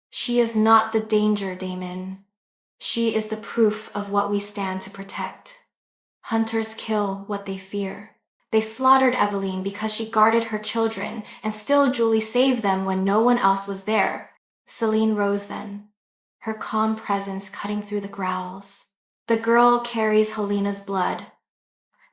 She is not the danger, Damon. She is the proof of what we stand to protect. Hunters kill what they fear. They slaughtered Eveline because she guarded her children, and still Julie saved them when no one else was there. Celine rose then, her calm presence cutting through the growls. The girl carries Helena's blood.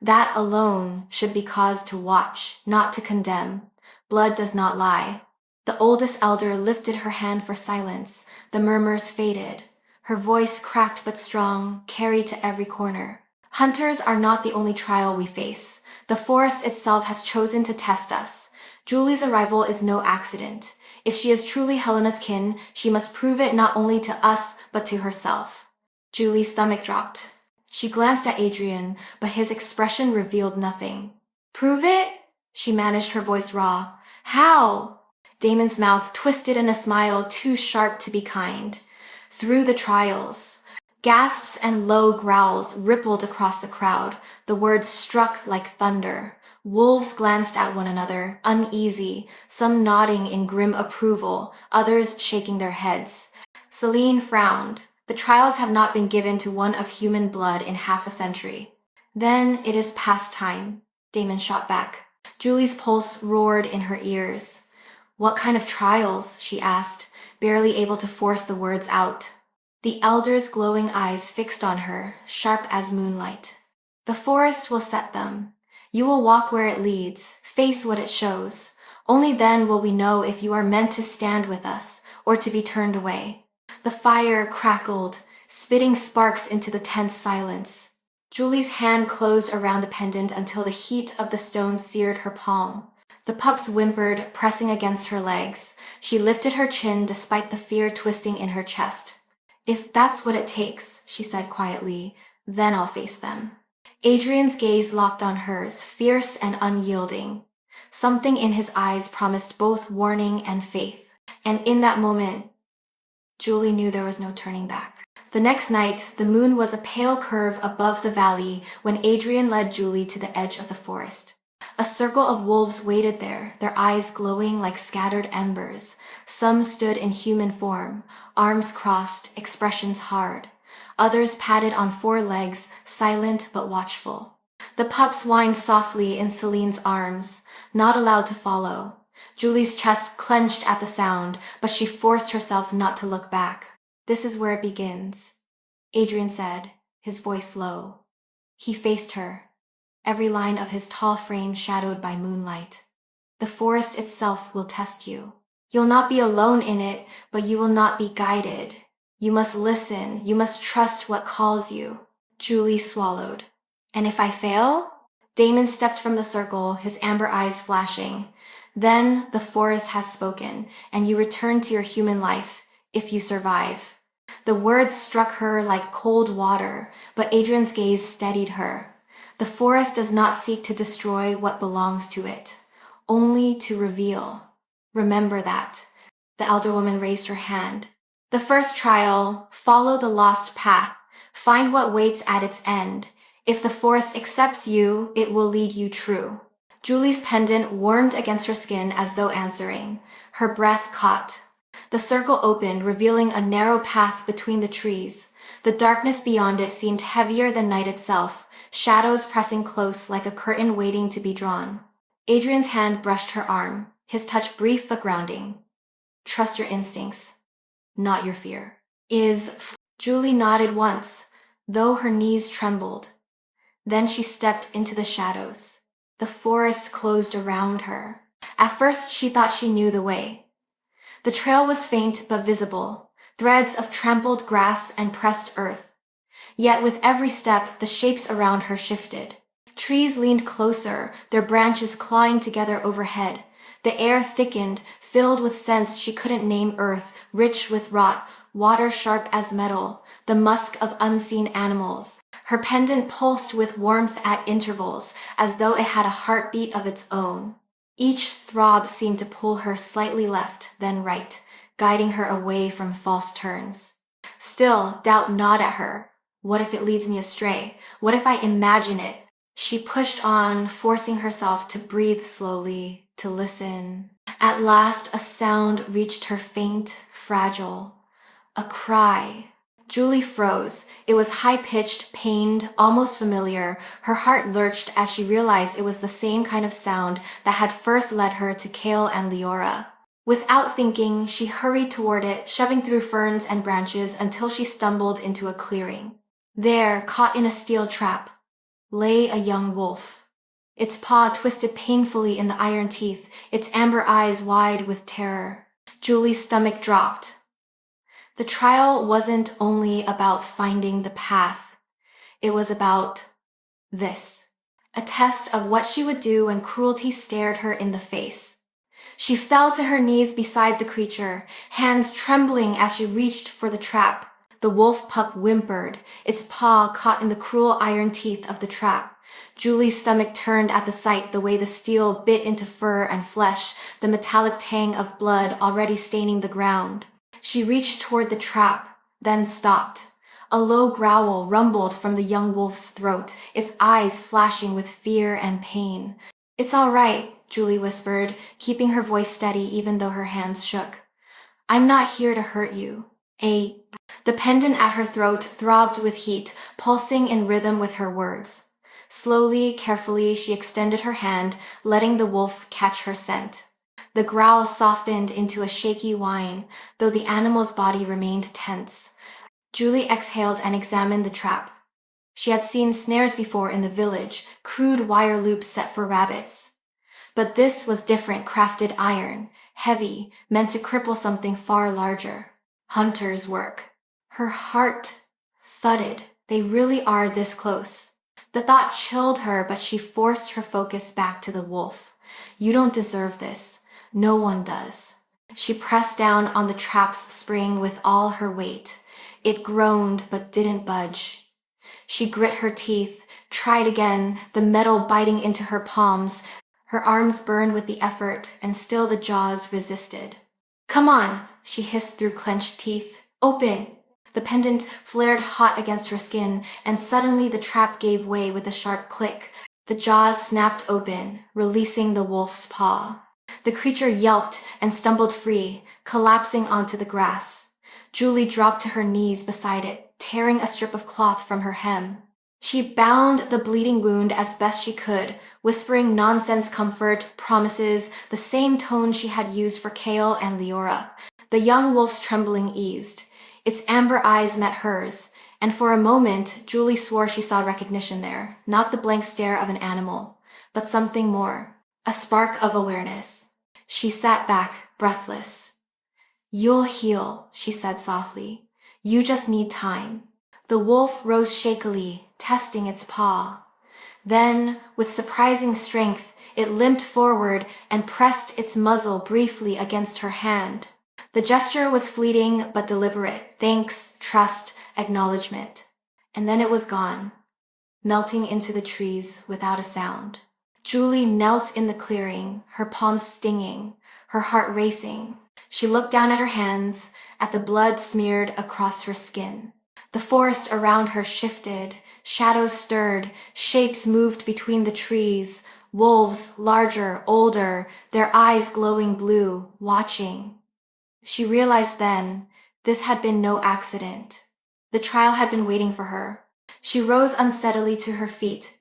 That alone should be cause to watch, not to condemn. Blood does not lie. The oldest elder lifted her hand for silence. The murmurs faded. Her voice cracked but strong, carried to every corner. Hunters are not the only trial we face. The forest itself has chosen to test us. Julie's arrival is no accident. If she is truly Helena's kin, she must prove it not only to us, but to herself. Julie's stomach dropped. She glanced at Adrian, but his expression revealed nothing. Prove it? She managed her voice raw. How? Damon's mouth twisted in a smile too sharp to be kind. Through the trials. Gasps and low growls rippled across the crowd. The words struck like thunder. Wolves glanced at one another, uneasy, some nodding in grim approval, others shaking their heads. Celine frowned. The trials have not been given to one of human blood in half a century. Then it is past time, Damon shot back. Julie's pulse roared in her ears. What kind of trials? She asked, barely able to force the words out. The elder's glowing eyes fixed on her, sharp as moonlight. The forest will set them. You will walk where it leads, face what it shows. Only then will we know if you are meant to stand with us or to be turned away. The fire crackled, spitting sparks into the tense silence. Julie's hand closed around the pendant until the heat of the stone seared her palm. The pups whimpered, pressing against her legs. She lifted her chin despite the fear twisting in her chest. If that's what it takes, she said quietly, then I'll face them. Adrian's gaze locked on hers, fierce and unyielding. Something in his eyes promised both warning and faith. And in that moment, Julie knew there was no turning back. The next night, the moon was a pale curve above the valley when Adrian led Julie to the edge of the forest. A circle of wolves waited there, their eyes glowing like scattered embers. Some stood in human form, arms crossed, expressions hard. Others padded on four legs, silent but watchful. The pups whined softly in Celine's arms, not allowed to follow. Julie's chest clenched at the sound, but she forced herself not to look back. This is where it begins, Adrian said, his voice low. He faced her, every line of his tall frame shadowed by moonlight. The forest itself will test you. You'll not be alone in it, but you will not be guided. You must listen. You must trust what calls you. Julie swallowed. And if I fail? Damon stepped from the circle, his amber eyes flashing. Then the forest has spoken, and you return to your human life, if you survive. The words struck her like cold water, but Adrian's gaze steadied her. The forest does not seek to destroy what belongs to it, only to reveal. Remember that. The elder woman raised her hand. The first trial, follow the lost path. Find what waits at its end. If the forest accepts you, it will lead you true. Julie's pendant warmed against her skin as though answering. Her breath caught. The circle opened, revealing a narrow path between the trees. The darkness beyond it seemed heavier than night itself, shadows pressing close like a curtain waiting to be drawn. Adrian's hand brushed her arm, his touch brief but grounding. Trust your instincts, not your fear. Julie nodded once, though her knees trembled. Then she stepped into the shadows. The forest closed around her. At first, she thought she knew the way. The trail was faint but visible, threads of trampled grass and pressed earth. Yet with every step, the shapes around her shifted. Trees leaned closer, their branches clawing together overhead. The air thickened, filled with scents she couldn't name, earth, rich with rot, water sharp as metal, the musk of unseen animals. Her pendant pulsed with warmth at intervals, as though it had a heartbeat of its own. Each throb seemed to pull her slightly left, then right, guiding her away from false turns. Still, doubt gnawed at her. What if it leads me astray? What if I imagine it? She pushed on, forcing herself to breathe slowly, to listen. At last, a sound reached her, faint, fragile. A cry. Julie froze. It was high-pitched, pained, almost familiar. Her heart lurched as she realized it was the same kind of sound that had first led her to Kale and Leora. Without thinking, she hurried toward it, shoving through ferns and branches until she stumbled into a clearing. There, caught in a steel trap, lay a young wolf. Its paw twisted painfully in the iron teeth, its amber eyes wide with terror. Julie's stomach dropped. The trial wasn't only about finding the path. It was about this. A test of what she would do when cruelty stared her in the face. She fell to her knees beside the creature, hands trembling as she reached for the trap. The wolf pup whimpered, its paw caught in the cruel iron teeth of the trap. Julie's stomach turned at the sight, the way the steel bit into fur and flesh, the metallic tang of blood already staining the ground. She reached toward the trap, then stopped. A low growl rumbled from the young wolf's throat, its eyes flashing with fear and pain. "It's all right," Julie whispered, keeping her voice steady even though her hands shook. "I'm not here to hurt you." The pendant at her throat throbbed with heat, pulsing in rhythm with her words. Slowly, carefully, she extended her hand, letting the wolf catch her scent. The growl softened into a shaky whine, though the animal's body remained tense. Julie exhaled and examined the trap. She had seen snares before in the village, crude wire loops set for rabbits. But this was different, crafted iron, heavy, meant to cripple something far larger. Hunter's work. Her heart thudded. They really are this close. The thought chilled her, but she forced her focus back to the wolf. "You don't deserve this. No one does." She pressed down on the trap's spring with all her weight. It groaned but didn't budge. She grit her teeth, tried again, the metal biting into her palms. Her arms burned with the effort, and still the jaws resisted. "Come on," she hissed through clenched teeth. "Open." The pendant flared hot against her skin, and suddenly the trap gave way with a sharp click. The jaws snapped open, releasing the wolf's paw. The creature yelped and stumbled free, collapsing onto the grass. Julie dropped to her knees beside it, tearing a strip of cloth from her hem. She bound the bleeding wound as best she could, whispering nonsense comfort, promises, the same tone she had used for Kale and Leora. The young wolf's trembling eased. Its amber eyes met hers, and for a moment, Julie swore she saw recognition there, not the blank stare of an animal, but something more, a spark of awareness. She sat back, breathless. "You'll heal," she said softly. "You just need time." The wolf rose shakily, testing its paw. Then, with surprising strength, it limped forward and pressed its muzzle briefly against her hand. The gesture was fleeting but deliberate. Thanks, trust, acknowledgement. And then it was gone, melting into the trees without a sound. Julie knelt in the clearing, her palms stinging, her heart racing. She looked down at her hands, at the blood smeared across her skin. The forest around her shifted, shadows stirred, shapes moved between the trees, wolves, larger, older, their eyes glowing blue, watching. She realized then, this had been no accident. The trial had been waiting for her. She rose unsteadily to her feet.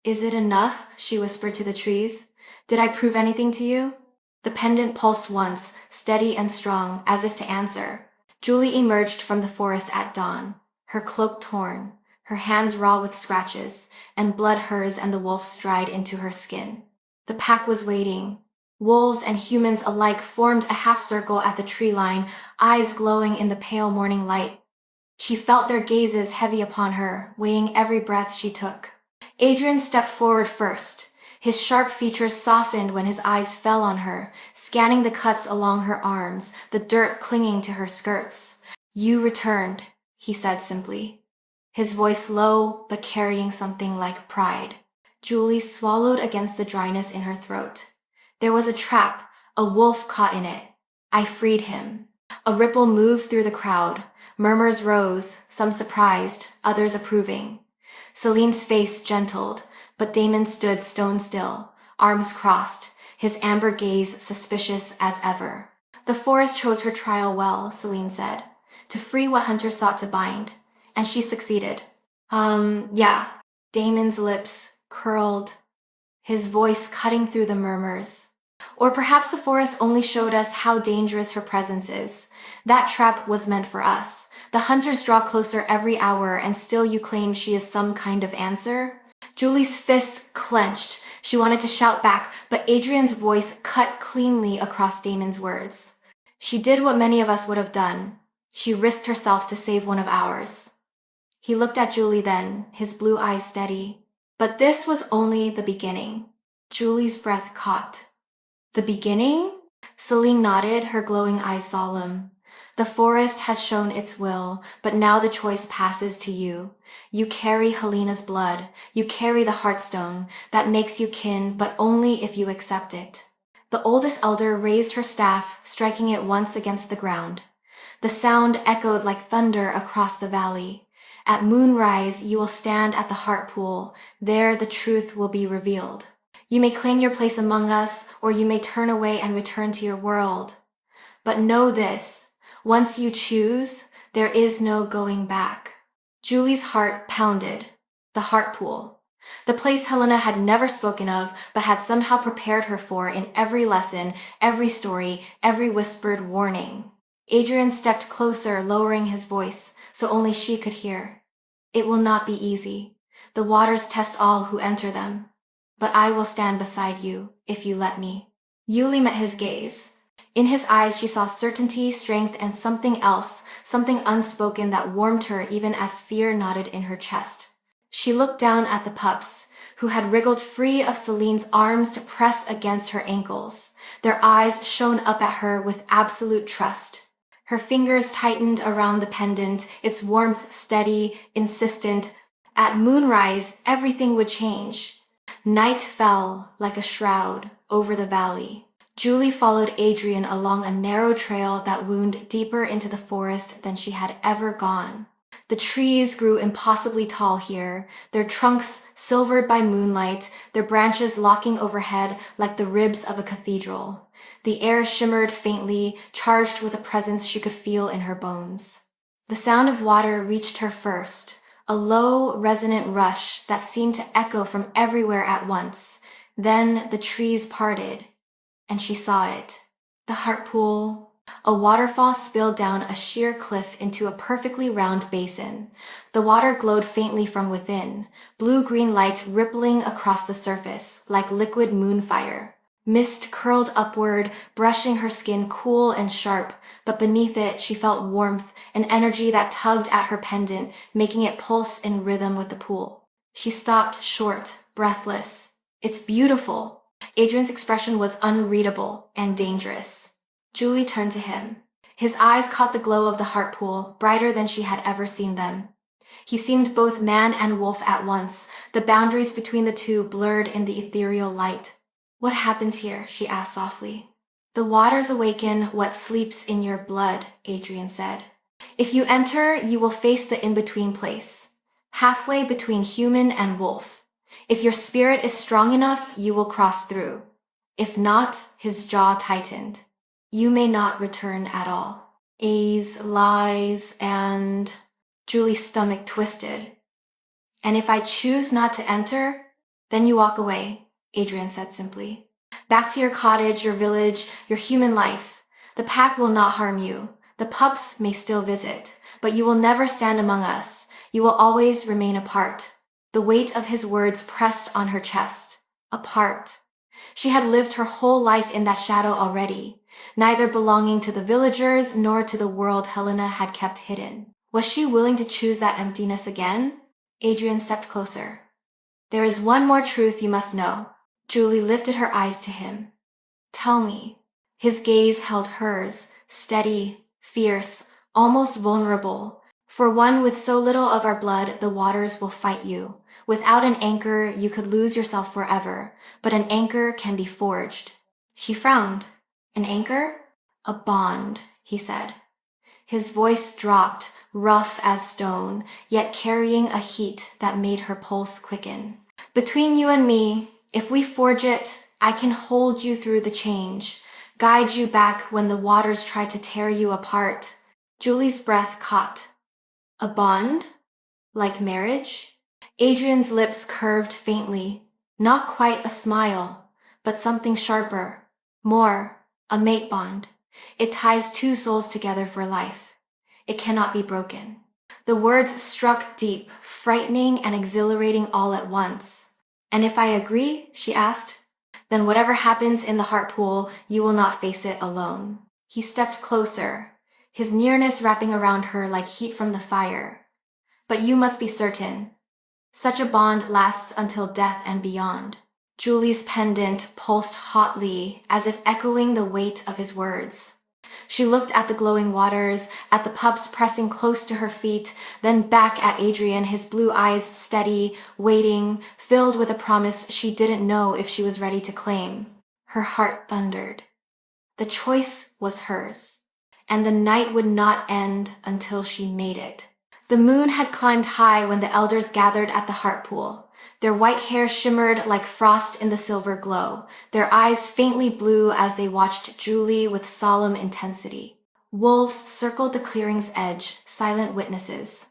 "Is it enough?" she whispered to the trees. "Did I prove anything to you?" The pendant pulsed once, steady and strong, as if to answer. Julie emerged from the forest at dawn, her cloak torn, her hands raw with scratches, and blood hers and the wolf's dried into her skin. The pack was waiting. Wolves and humans alike formed a half circle at the tree line, eyes glowing in the pale morning light. She felt their gazes heavy upon her, weighing every breath she took. Adrian stepped forward first. His sharp features softened when his eyes fell on her, scanning the cuts along her arms, the dirt clinging to her skirts. "You returned," he said simply, his voice low but carrying something like pride. Julie swallowed against the dryness in her throat. "There was a trap, a wolf caught in it. I freed him." A ripple moved through the crowd. Murmurs rose, some surprised, others approving. Celine's face gentled, but Damon stood stone still, arms crossed, his amber gaze suspicious as ever. "The forest chose her trial well," Celine said, "to free what hunters sought to bind. And she succeeded." Yeah. Damon's lips curled, his voice cutting through the murmurs. "Or perhaps the forest only showed us how dangerous her presence is. That trap was meant for us. The hunters draw closer every hour, and still you claim she is some kind of answer?" Julie's fists clenched. She wanted to shout back, but Adrian's voice cut cleanly across Damon's words. "She did what many of us would have done. She risked herself to save one of ours." He looked at Julie then, his blue eyes steady. But this was only the beginning. Julie's breath caught. "The beginning?" Celine nodded, her glowing eyes solemn. "The forest has shown its will, but now the choice passes to you. You carry Helena's blood. You carry the heartstone that makes you kin, but only if you accept it." The oldest elder raised her staff, striking it once against the ground. The sound echoed like thunder across the valley. "At moonrise, you will stand at the heart pool. There the truth will be revealed. You may claim your place among us, or you may turn away and return to your world. But know this, once you choose, there is no going back." Julie's heart pounded. The heart pool. The place Helena had never spoken of, but had somehow prepared her for in every lesson, every story, every whispered warning. Adrian stepped closer, lowering his voice, so only she could hear. "It will not be easy. The waters test all who enter them. But I will stand beside you, if you let me." Yuli met his gaze. In his eyes she saw certainty, strength, and something else, something unspoken that warmed her even as fear knotted in her chest. She looked down at the pups, who had wriggled free of Celine's arms to press against her ankles. Their eyes shone up at her with absolute trust. Her fingers tightened around the pendant, its warmth steady, insistent. At moonrise, everything would change. Night fell like a shroud over the valley. Julie followed Adrian along a narrow trail that wound deeper into the forest than she had ever gone. The trees grew impossibly tall here, their trunks silvered by moonlight, their branches locking overhead like the ribs of a cathedral. The air shimmered faintly, charged with a presence she could feel in her bones. The sound of water reached her first, a low, resonant rush that seemed to echo from everywhere at once. Then the trees parted, and she saw it. The heart pool. A waterfall spilled down a sheer cliff into a perfectly round basin. The water glowed faintly from within, blue-green light rippling across the surface like liquid moonfire. Mist curled upward, brushing her skin cool and sharp, but beneath it she felt warmth, an energy that tugged at her pendant, making it pulse in rhythm with the pool. She stopped short, breathless. "It's beautiful." Adrian's expression was unreadable and dangerous. Julie turned to him. His eyes caught the glow of the heart pool, brighter than she had ever seen them. He seemed both man and wolf at once, the boundaries between the two blurred in the ethereal light. "What happens here?" she asked softly. "The waters awaken what sleeps in your blood," Adrian said. "If you enter, you will face the in-between place, halfway between human and wolf. If your spirit is strong enough, you will cross through. If not," his jaw tightened, "you may not return at all." A's, lies, and... Julie's stomach twisted. "And if I choose not to enter, then you walk away," Adrian said simply. "Back to your cottage, your village, your human life. The pack will not harm you. The pups may still visit, but you will never stand among us. You will always remain apart." The weight of his words pressed on her chest. Apart. She had lived her whole life in that shadow already, neither belonging to the villagers nor to the world Helena had kept hidden. Was she willing to choose that emptiness again? Adrian stepped closer. There is one more truth you must know. Julie lifted her eyes to him. Tell me. His gaze held hers, steady, fierce, almost vulnerable. For one with so little of our blood, the waters will fight you. Without an anchor, you could lose yourself forever, but an anchor can be forged. She frowned. An anchor? A bond, he said. His voice dropped, rough as stone, yet carrying a heat that made her pulse quicken. Between you and me, if we forge it, I can hold you through the change, guide you back when the waters try to tear you apart. Julie's breath caught. A bond? Like marriage? Adrian's lips curved faintly. Not quite a smile, but something sharper. More, a mate bond. It ties two souls together for life. It cannot be broken. The words struck deep, frightening and exhilarating all at once. And if I agree, she asked, then whatever happens in the heart pool, you will not face it alone. He stepped closer, his nearness wrapping around her like heat from the fire. But you must be certain. Such a bond lasts until death and beyond. Julie's pendant pulsed hotly, as if echoing the weight of his words. She looked at the glowing waters, at the pups pressing close to her feet, then back at Adrian, his blue eyes steady, waiting, filled with a promise she didn't know if she was ready to claim. Her heart thundered. The choice was hers, and the night would not end until she made it. The moon had climbed high when the elders gathered at the heart pool. Their white hair shimmered like frost in the silver glow, their eyes faintly blue as they watched Julie with solemn intensity. Wolves circled the clearing's edge, silent witnesses.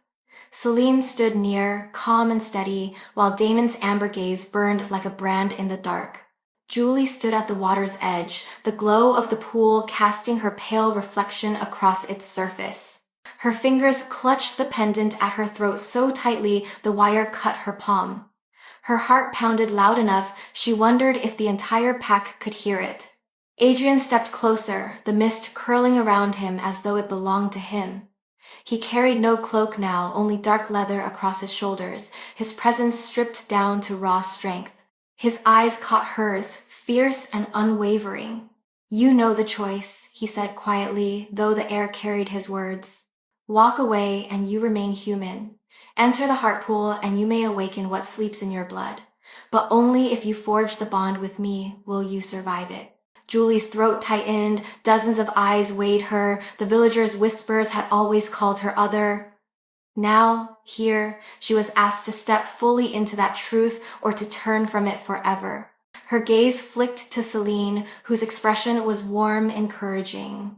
Celine stood near, calm and steady, while Damon's amber gaze burned like a brand in the dark. Julie stood at the water's edge, the glow of the pool casting her pale reflection across its surface. Her fingers clutched the pendant at her throat so tightly the wire cut her palm. Her heart pounded loud enough, she wondered if the entire pack could hear it. Adrian stepped closer, the mist curling around him as though it belonged to him. He carried no cloak now, only dark leather across his shoulders, his presence stripped down to raw strength. His eyes caught hers, fierce and unwavering. You know the choice, he said quietly, though the air carried his words. Walk away and you remain human. Enter the heart pool and you may awaken what sleeps in your blood. But only if you forge the bond with me will you survive it. Julie's throat tightened, dozens of eyes weighed her, the villagers' whispers had always called her other. Now, here, she was asked to step fully into that truth or to turn from it forever. Her gaze flicked to Celine, whose expression was warm, encouraging.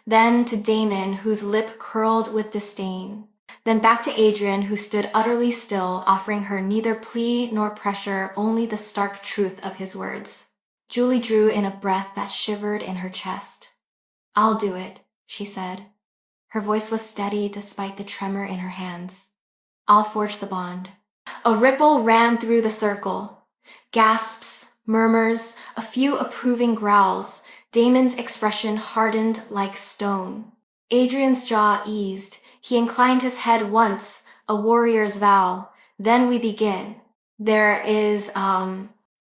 Then to Damon, whose lip curled with disdain. Then back to Adrian, who stood utterly still, offering her neither plea nor pressure, only the stark truth of his words. Julie drew in a breath that shivered in her chest. I'll do it, she said. Her voice was steady despite the tremor in her hands. I'll forge the bond. A ripple ran through the circle. Gasps, murmurs, a few approving growls. Damon's expression hardened like stone. Adrian's jaw eased. He inclined his head once, a warrior's vow. Then we begin.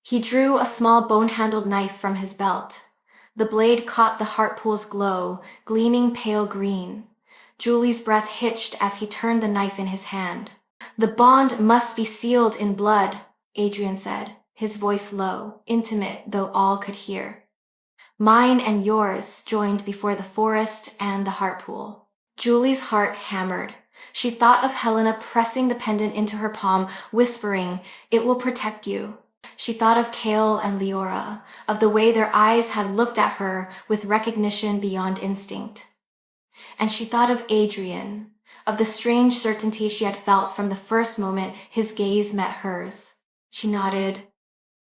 He drew a small bone-handled knife from his belt. The blade caught the heart pool's glow, gleaming pale green. Julie's breath hitched as he turned the knife in his hand. The bond must be sealed in blood, Adrian said, his voice low, intimate though all could hear. Mine and yours joined before the forest and the heart pool. Julie's heart hammered. She thought of Helena pressing the pendant into her palm, whispering, "It will protect you." She thought of Kale and Leora, of the way their eyes had looked at her with recognition beyond instinct. And she thought of Adrian, of the strange certainty she had felt from the first moment his gaze met hers. She nodded.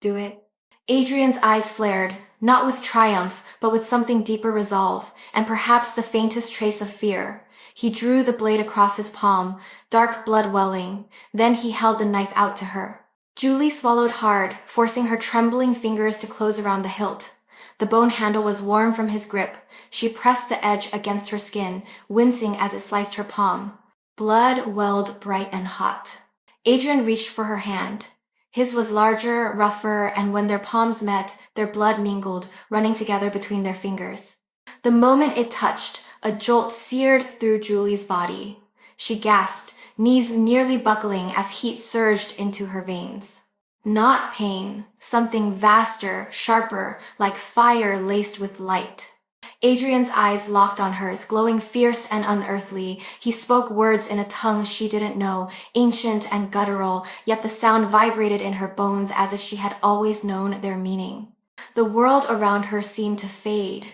Do it. Adrian's eyes flared, not with triumph, but with something deeper resolve, and perhaps the faintest trace of fear. He drew the blade across his palm, dark blood welling. Then he held the knife out to her. Julie swallowed hard, forcing her trembling fingers to close around the hilt. The bone handle was warm from his grip. She pressed the edge against her skin, wincing as it sliced her palm. Blood welled bright and hot. Adrian reached for her hand. His was larger, rougher, and when their palms met, their blood mingled, running together between their fingers. The moment it touched, a jolt seared through Julie's body. She gasped, knees nearly buckling as heat surged into her veins. Not pain, something vaster, sharper, like fire laced with light. Adrian's eyes locked on hers, glowing fierce and unearthly. He spoke words in a tongue she didn't know, ancient and guttural, yet the sound vibrated in her bones as if she had always known their meaning. The world around her seemed to fade.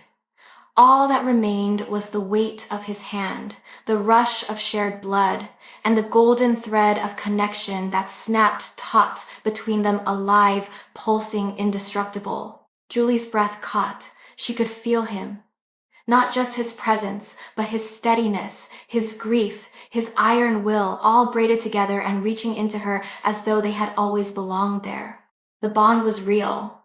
All that remained was the weight of his hand, the rush of shared blood, and the golden thread of connection that snapped taut between them, alive, pulsing, indestructible. Julie's breath caught. She could feel him. Not just his presence, but his steadiness, his grief, his iron will, all braided together and reaching into her as though they had always belonged there. The bond was real,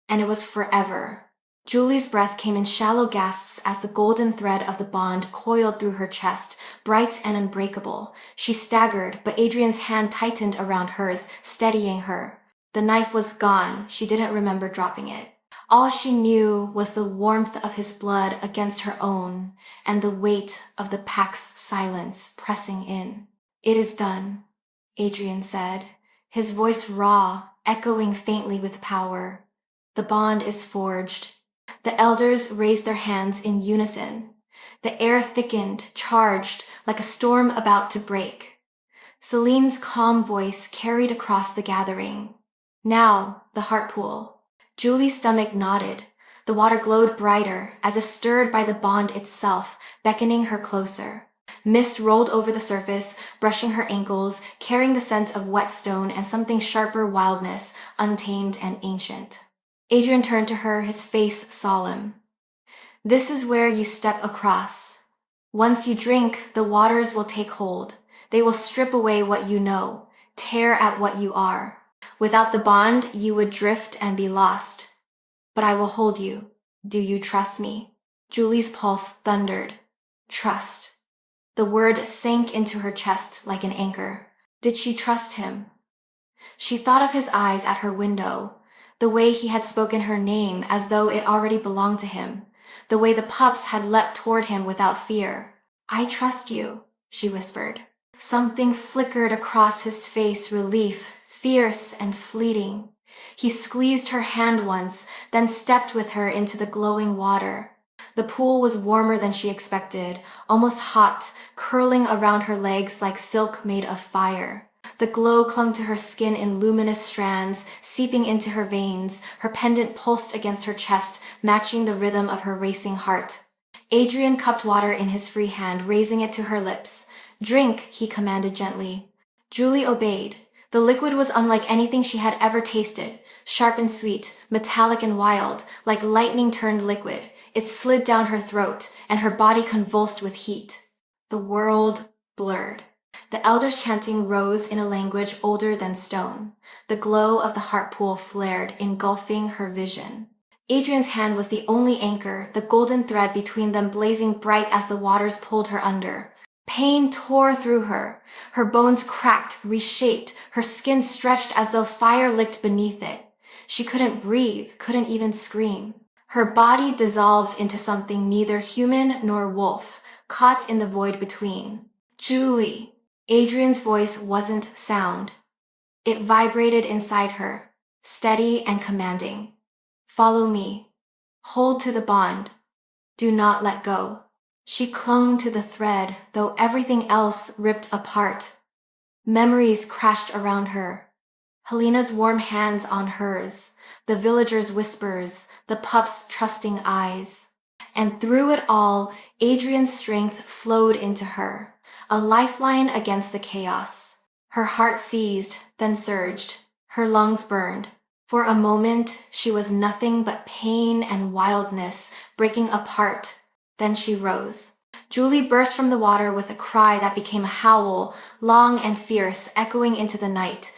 and it was forever. Julie's breath came in shallow gasps as the golden thread of the bond coiled through her chest, bright and unbreakable. She staggered, but Adrian's hand tightened around hers, steadying her. The knife was gone. She didn't remember dropping it. All she knew was the warmth of his blood against her own, and the weight of the pack's silence pressing in. "It is done," Adrian said, his voice raw, echoing faintly with power. "The bond is forged." The elders raised their hands in unison. The air thickened, charged, like a storm about to break. Celine's calm voice carried across the gathering. "Now, the heart pool." Julie's stomach nodded. The water glowed brighter, as if stirred by the bond itself, beckoning her closer. Mist rolled over the surface, brushing her ankles, carrying the scent of whetstone and something sharper wildness, untamed and ancient. Adrian turned to her, his face solemn. "This is where you step across. Once you drink, the waters will take hold. They will strip away what you know, tear at what you are. Without the bond, you would drift and be lost. But I will hold you. Do you trust me?" Julie's pulse thundered. Trust. The word sank into her chest like an anchor. Did she trust him? She thought of his eyes at her window, the way he had spoken her name as though it already belonged to him, the way the pups had leapt toward him without fear. "I trust you," she whispered. Something flickered across his face, relief, fierce and fleeting. He squeezed her hand once, then stepped with her into the glowing water. The pool was warmer than she expected, almost hot, curling around her legs like silk made of fire. The glow clung to her skin in luminous strands, seeping into her veins. Her pendant pulsed against her chest, matching the rhythm of her racing heart. Adrian cupped water in his free hand, raising it to her lips. "Drink," he commanded gently. Julie obeyed. The liquid was unlike anything she had ever tasted, sharp and sweet, metallic and wild, like lightning-turned liquid. It slid down her throat, and her body convulsed with heat. The world blurred. The elders' chanting rose in a language older than stone. The glow of the heart pool flared, engulfing her vision. Adrian's hand was the only anchor, the golden thread between them blazing bright as the waters pulled her under. Pain tore through her. Her bones cracked, reshaped, her skin stretched as though fire licked beneath it. She couldn't breathe, couldn't even scream. Her body dissolved into something neither human nor wolf, caught in the void between. "Julie!" Adrian's voice wasn't sound. It vibrated inside her, steady and commanding. "Follow me. Hold to the bond. Do not let go." She clung to the thread, though everything else ripped apart. Memories crashed around her. Helena's warm hands on hers, the villagers' whispers, the pup's trusting eyes. And through it all, Adrian's strength flowed into her, a lifeline against the chaos. Her heart seized, then surged. Her lungs burned. For a moment, she was nothing but pain and wildness breaking apart. Then she rose. Julie burst from the water with a cry that became a howl, long and fierce, echoing into the night.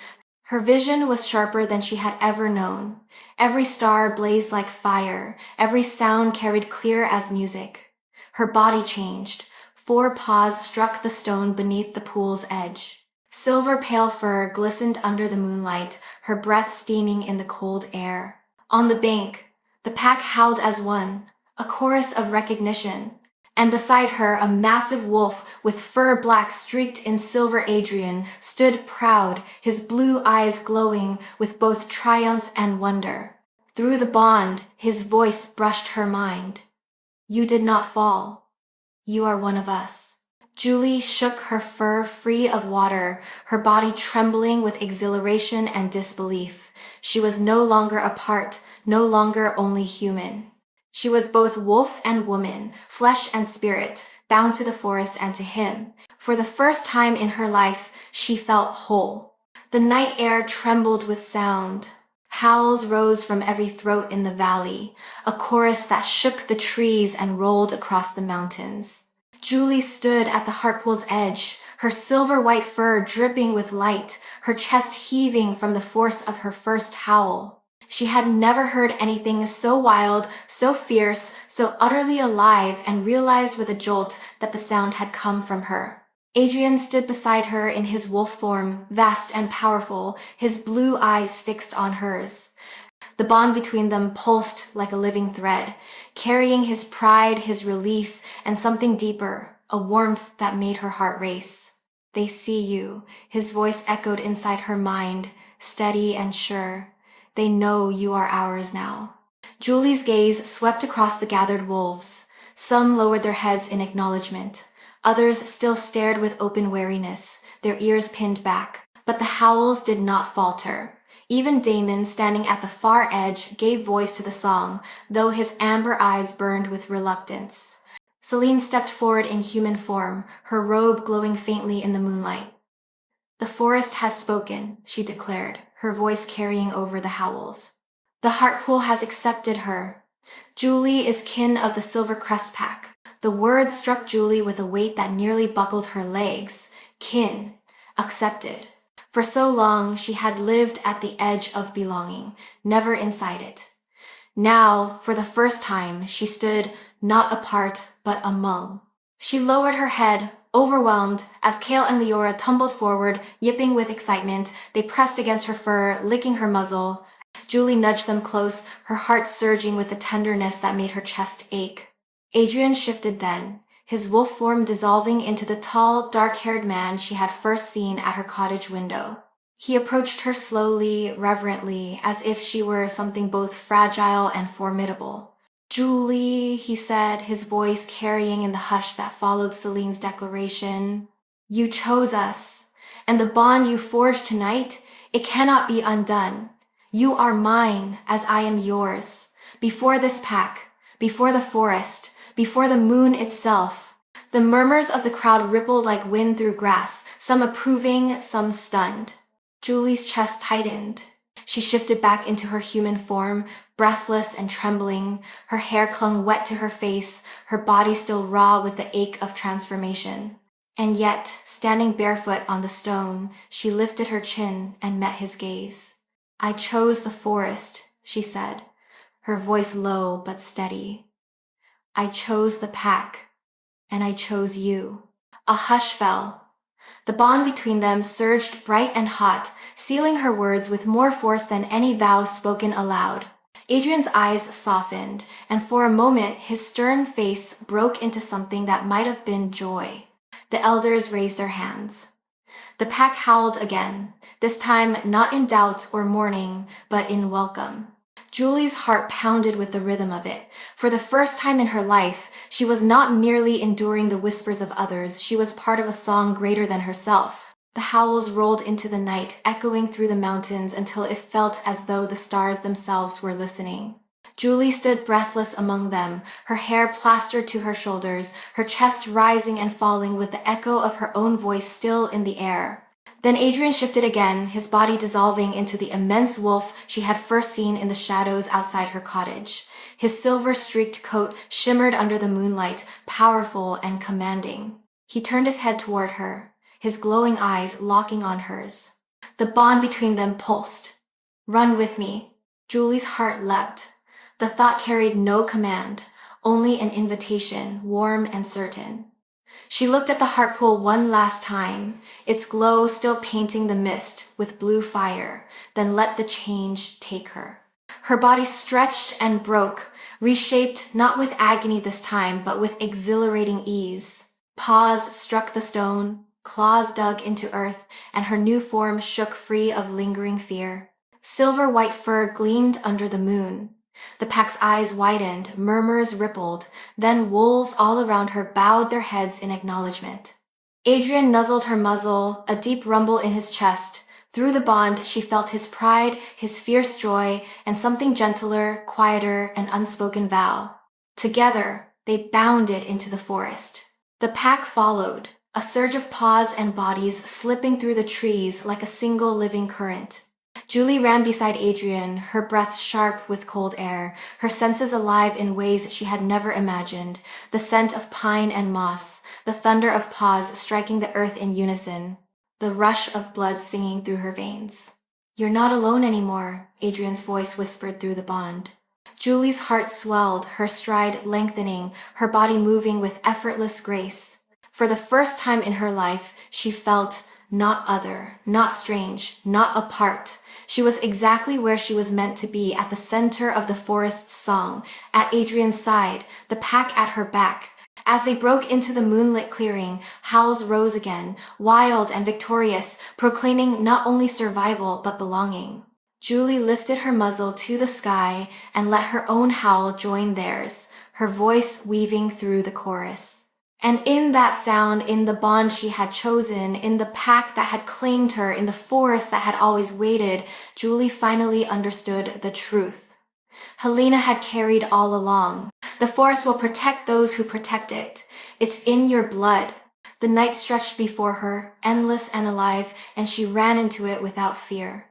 Her vision was sharper than she had ever known. Every star blazed like fire. Every sound carried clear as music. Her body changed. 4 paws struck the stone beneath the pool's edge. Silver pale fur glistened under the moonlight, her breath steaming in the cold air. On the bank, the pack howled as one, a chorus of recognition. And beside her, a massive wolf with fur black streaked in silver Adrian stood proud, his blue eyes glowing with both triumph and wonder. Through the bond, his voice brushed her mind. You did not fall. You are one of us. Julie shook her fur free of water, her body trembling with exhilaration and disbelief. She was no longer apart, no longer only human. She was both wolf and woman, flesh and spirit, bound to the forest and to him. For the first time in her life, she felt whole. The night air trembled with sound. Howls rose from every throat in the valley, a chorus that shook the trees and rolled across the mountains. Julie stood at the Heartpool's edge, her silver-white fur dripping with light, her chest heaving from the force of her first howl. She had never heard anything so wild, so fierce, so utterly alive, and realized with a jolt that the sound had come from her. Adrian stood beside her in his wolf form, vast and powerful, his blue eyes fixed on hers. The bond between them pulsed like a living thread, carrying his pride, his relief, and something deeper, a warmth that made her heart race. They see you, his voice echoed inside her mind, steady and sure. They know you are ours now. Julie's gaze swept across the gathered wolves. Some lowered their heads in acknowledgement. Others still stared with open wariness, their ears pinned back. But the howls did not falter. Even Damon, standing at the far edge, gave voice to the song, though his amber eyes burned with reluctance. Celine stepped forward in human form, her robe glowing faintly in the moonlight. The forest has spoken, she declared, her voice carrying over the howls. The Heartpool has accepted her. Julie is kin of the Silver Crest Pack. The word struck Julie with a weight that nearly buckled her legs. Kin. Accepted. For so long, she had lived at the edge of belonging, never inside it. Now, for the first time, she stood not apart, but among. She lowered her head, overwhelmed, as Kale and Leora tumbled forward, yipping with excitement. They pressed against her fur, licking her muzzle. Julie nudged them close, her heart surging with the tenderness that made her chest ache. Adrian shifted then, his wolf form dissolving into the tall, dark-haired man she had first seen at her cottage window. He approached her slowly, reverently, as if she were something both fragile and formidable. Julie, he said, his voice carrying in the hush that followed Celine's declaration. You chose us, and the bond you forged tonight, it cannot be undone. You are mine, as I am yours. Before this pack, before the forest, before the moon itself. The murmurs of the crowd rippled like wind through grass, some approving, some stunned. Julie's chest tightened. She shifted back into her human form, breathless and trembling. Her hair clung wet to her face, her body still raw with the ache of transformation. And yet, standing barefoot on the stone, she lifted her chin and met his gaze. I chose the forest, she said, her voice low but steady. I chose the pack, and I chose you. A hush fell. The bond between them surged bright and hot, sealing her words with more force than any vow spoken aloud. Adrian's eyes softened, and for a moment his stern face broke into something that might have been joy. The elders raised their hands. The pack howled again, this time not in doubt or mourning, but in welcome. Julie's heart pounded with the rhythm of it. For the first time in her life, she was not merely enduring the whispers of others, she was part of a song greater than herself. The howls rolled into the night, echoing through the mountains until it felt as though the stars themselves were listening. Julie stood breathless among them, her hair plastered to her shoulders, her chest rising and falling with the echo of her own voice still in the air. Then Adrian shifted again, his body dissolving into the immense wolf she had first seen in the shadows outside her cottage. His silver-streaked coat shimmered under the moonlight, powerful and commanding. He turned his head toward her, his glowing eyes locking on hers. The bond between them pulsed. Run with me. Julie's heart leapt. The thought carried no command, only an invitation, warm and certain. She looked at the heart pool one last time, its glow still painting the mist with blue fire, then let the change take her. Her body stretched and broke, reshaped not with agony this time, but with exhilarating ease. Paws struck the stone, claws dug into earth, and her new form shook free of lingering fear. Silver white fur gleamed under the moon. The pack's eyes widened, murmurs rippled, then wolves all around her bowed their heads in acknowledgement. Adrian nuzzled her muzzle, a deep rumble in his chest. Through the bond, she felt his pride, his fierce joy, and something gentler, quieter, an unspoken vow. Together, they bounded into the forest. The pack followed, a surge of paws and bodies slipping through the trees like a single living current. Julie ran beside Adrian, her breath sharp with cold air, her senses alive in ways she had never imagined, the scent of pine and moss, the thunder of paws striking the earth in unison, the rush of blood singing through her veins. "You're not alone anymore," Adrian's voice whispered through the bond. Julie's heart swelled, her stride lengthening, her body moving with effortless grace. For the first time in her life, she felt not other, not strange, not apart. She was exactly where she was meant to be, at the center of the forest's song, at Adrian's side, the pack at her back. As they broke into the moonlit clearing, howls rose again, wild and victorious, proclaiming not only survival but belonging. Julie lifted her muzzle to the sky and let her own howl join theirs, her voice weaving through the chorus. And in that sound, in the bond she had chosen, in the pack that had claimed her, in the forest that had always waited, Julie finally understood the truth. Helena had carried all along. The forest will protect those who protect it. It's in your blood. The night stretched before her, endless and alive, and she ran into it without fear.